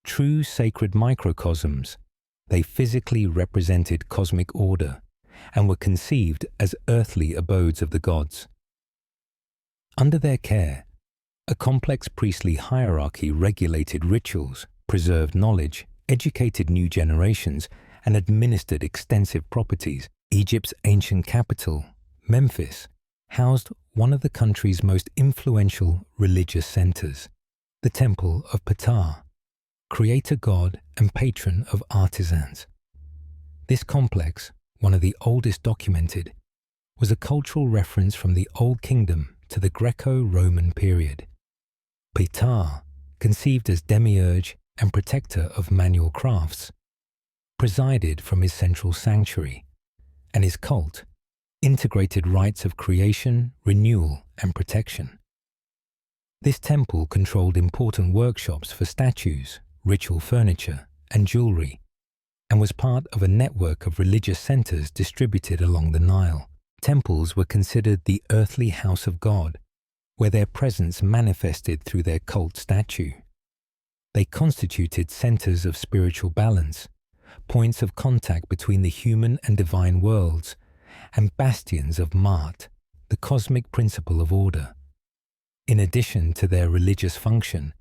True sacred microcosms, they physically represented cosmic order and were conceived as earthly abodes of the gods. Under their care, a complex priestly hierarchy regulated rituals, preserved knowledge, educated new generations, and administered extensive properties. Egypt's ancient capital, Memphis, housed one of the country's most influential religious centers, the Temple of Ptah, creator god and patron of artisans. This complex, one of the oldest documented, was a cultural reference from the Old Kingdom to the Greco-Roman period. Ptah, conceived as demiurge and protector of manual crafts, presided from his central sanctuary, and his cult integrated rites of creation, renewal, and protection. This temple controlled important workshops for statues, ritual furniture, and jewelry, and was part of a network of religious centers distributed along the Nile. Temples were considered the earthly house of God, where their presence manifested through their cult statue. They constituted centers of spiritual balance, points of contact between the human and divine worlds, and bastions of Ma'at, the cosmic principle of order. In addition to their religious function,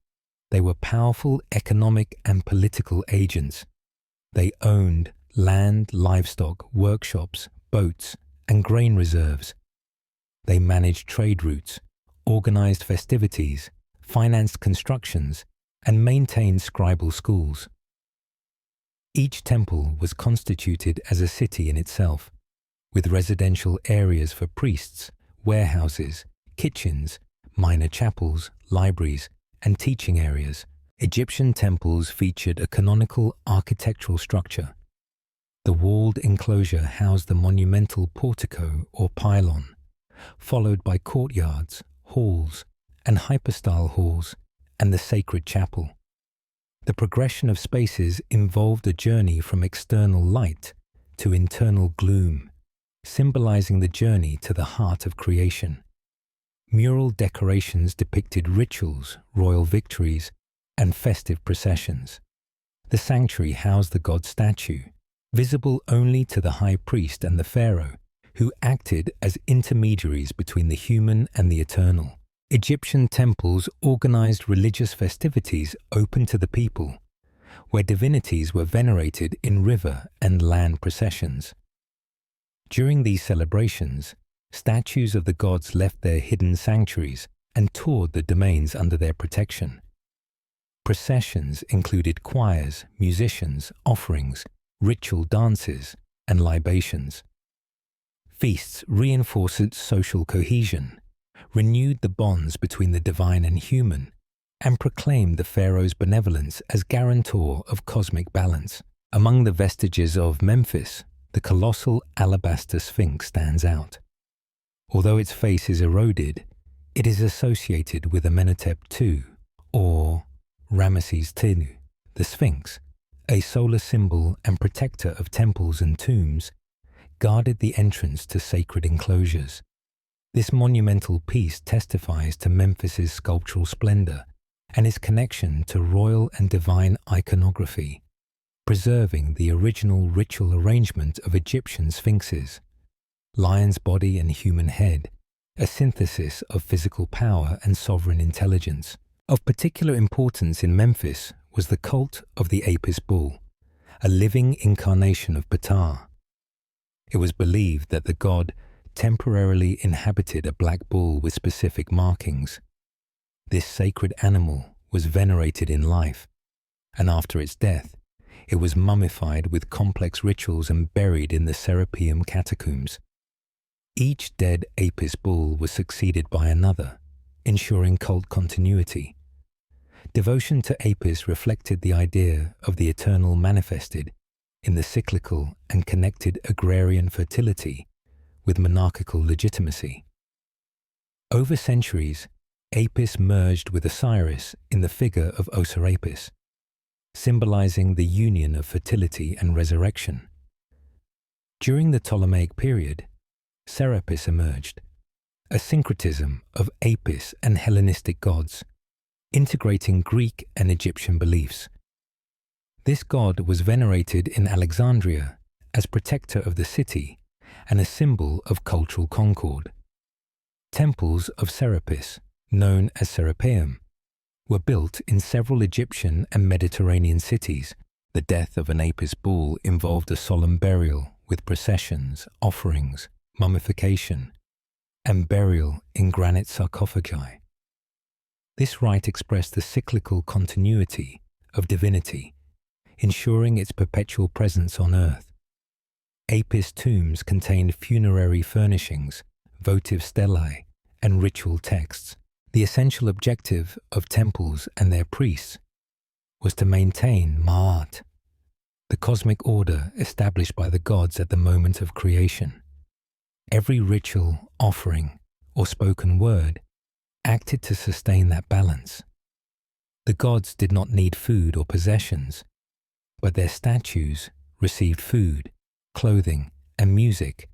they were powerful economic and political agents. They owned land, livestock, workshops, boats, and grain reserves. They managed trade routes, organized festivities, financed constructions, and maintained scribal schools. Each temple was constituted as a city in itself, with residential areas for priests, warehouses, kitchens, minor chapels, libraries, and teaching areas. Egyptian temples featured a canonical architectural structure. The walled enclosure housed the monumental portico or pylon, followed by courtyards, halls, and hypostyle halls, and the sacred chapel. The progression of spaces involved a journey from external light to internal gloom, symbolizing the journey to the heart of creation. Mural decorations depicted rituals, royal victories, and festive processions. The sanctuary housed the god statue, visible only to the high priest and the pharaoh, who acted as intermediaries between the human and the eternal. Egyptian temples organized religious festivities open to the people, where divinities were venerated in river and land processions. During these celebrations, statues of the gods left their hidden sanctuaries and toured the domains under their protection. Processions included choirs, musicians, offerings, ritual dances, and libations. Feasts reinforced social cohesion, renewed the bonds between the divine and human, and proclaimed the pharaoh's benevolence as guarantor of cosmic balance. Among the vestiges of Memphis, the colossal alabaster sphinx stands out. Although its face is eroded, it is associated with Amenhotep II, or Ramesses II, the Sphinx, a solar symbol and protector of temples and tombs, guarded the entrance to sacred enclosures. This monumental piece testifies to Memphis's sculptural splendor and its connection to royal and divine iconography, preserving the original ritual arrangement of Egyptian sphinxes, lion's body and human head, a synthesis of physical power and sovereign intelligence. Of particular importance in Memphis was the cult of the Apis bull, a living incarnation of Ptah. It was believed that the god temporarily inhabited a black bull with specific markings. This sacred animal was venerated in life, and after its death, it was mummified with complex rituals and buried in the Serapeum catacombs. Each dead Apis bull was succeeded by another, ensuring cult continuity. Devotion to Apis reflected the idea of the eternal manifested in the cyclical and connected agrarian fertility with monarchical legitimacy. Over centuries, Apis merged with Osiris in the figure of Osirapis, symbolizing the union of fertility and resurrection. During the Ptolemaic period, Serapis emerged, a syncretism of Apis and Hellenistic gods, integrating Greek and Egyptian beliefs. This god was venerated in Alexandria as protector of the city and a symbol of cultural concord. Temples of Serapis, known as Serapeum, were built in several Egyptian and Mediterranean cities. The death of an Apis bull involved a solemn burial with processions, offerings, mummification, and burial in granite sarcophagi. This rite expressed the cyclical continuity of divinity, ensuring its perpetual presence on earth. Apis tombs contained funerary furnishings, votive stelae, and ritual texts. The essential objective of temples and their priests was to maintain Ma'at, the cosmic order established by the gods at the moment of creation. Every ritual, offering, or spoken word acted to sustain that balance. The gods did not need food or possessions, but their statues received food, clothing, and music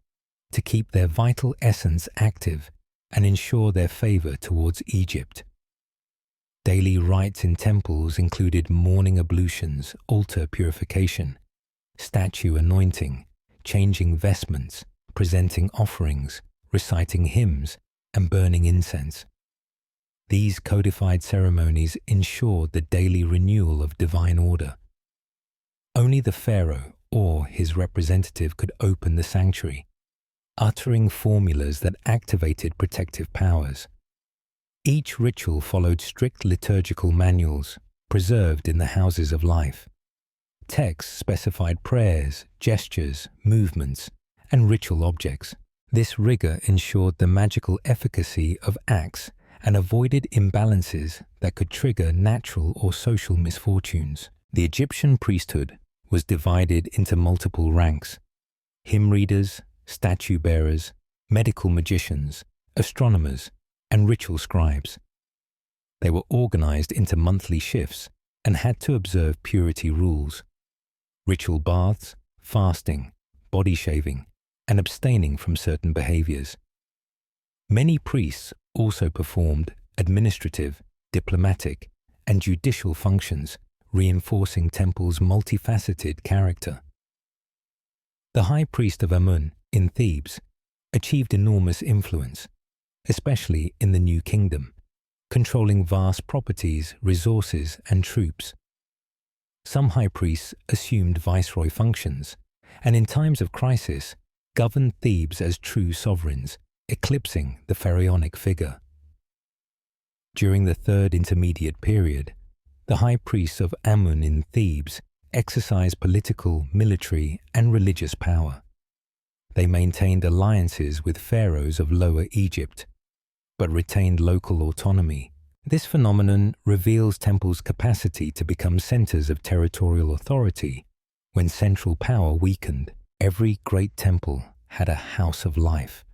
to keep their vital essence active and ensure their favor towards Egypt. Daily rites in temples included morning ablutions, altar purification, statue anointing, changing vestments, presenting offerings, reciting hymns, and burning incense. These codified ceremonies ensured the daily renewal of divine order. Only the pharaoh or his representative could open the sanctuary, uttering formulas that activated protective powers. Each ritual followed strict liturgical manuals preserved in the houses of life. Texts specified prayers, gestures, movements, and ritual objects. This rigor ensured the magical efficacy of acts and avoided imbalances that could trigger natural or social misfortunes. The Egyptian priesthood was divided into multiple ranks: hymn readers, statue bearers, medical magicians, astronomers, and ritual scribes. They were organized into monthly shifts and had to observe purity rules: ritual baths, fasting, body shaving, and abstaining from certain behaviors. Many priests also performed administrative, diplomatic, and judicial functions, reinforcing temple's multifaceted character. The high priest of Amun in Thebes achieved enormous influence, especially in the New Kingdom, controlling vast properties, resources, and troops. Some high priests assumed viceroy functions, and in times of crisis, governed Thebes as true sovereigns, eclipsing the pharaonic figure. During the Third Intermediate Period, the high priests of Amun in Thebes exercised political, military, and religious power. They maintained alliances with pharaohs of Lower Egypt, but retained local autonomy. This phenomenon reveals temples' capacity to become centers of territorial authority. When central power weakened, every great temple had a house of life,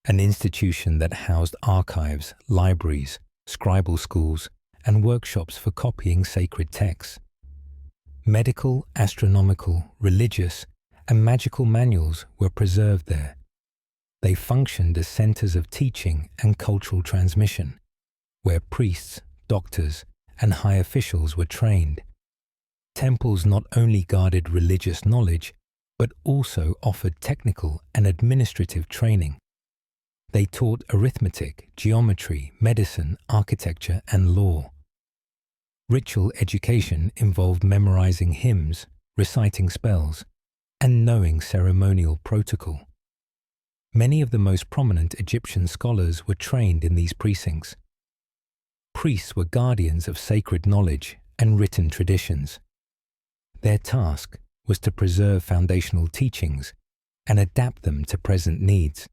an institution that housed archives, libraries, scribal schools, and workshops for copying sacred texts. Medical, astronomical, religious, and magical manuals were preserved there. They functioned as centers of teaching and cultural transmission, where priests, doctors, and high officials were trained. Temples not only guarded religious knowledge, but also offered technical and administrative training. They taught arithmetic, geometry, medicine, architecture, and law. Ritual education involved memorizing hymns, reciting spells, and knowing ceremonial protocol. Many of the most prominent Egyptian scholars were trained in these precincts. Priests were guardians of sacred knowledge and written traditions. Their task was to preserve foundational teachings and adapt them to present needs.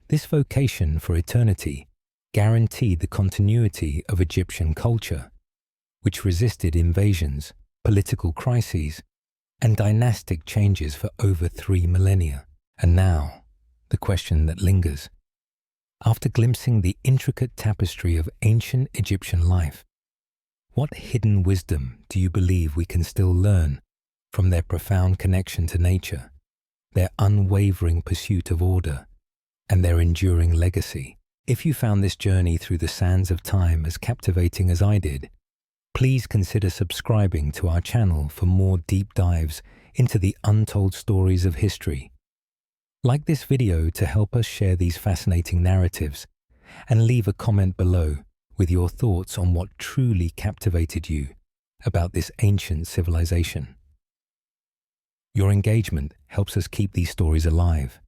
This vocation for eternity guaranteed the continuity of Egyptian culture, which resisted invasions, political crises, and dynastic changes for over 3 millennia. And now, the question that lingers. After glimpsing the intricate tapestry of ancient Egyptian life, what hidden wisdom do you believe we can still learn from their profound connection to nature, their unwavering pursuit of order, and their enduring legacy? If you found this journey through the sands of time as captivating as I did, please consider subscribing to our channel for more deep dives into the untold stories of history. Like this video to help us share these fascinating narratives, and leave a comment below with your thoughts on what truly captivated you about this ancient civilization. Your engagement helps us keep these stories alive,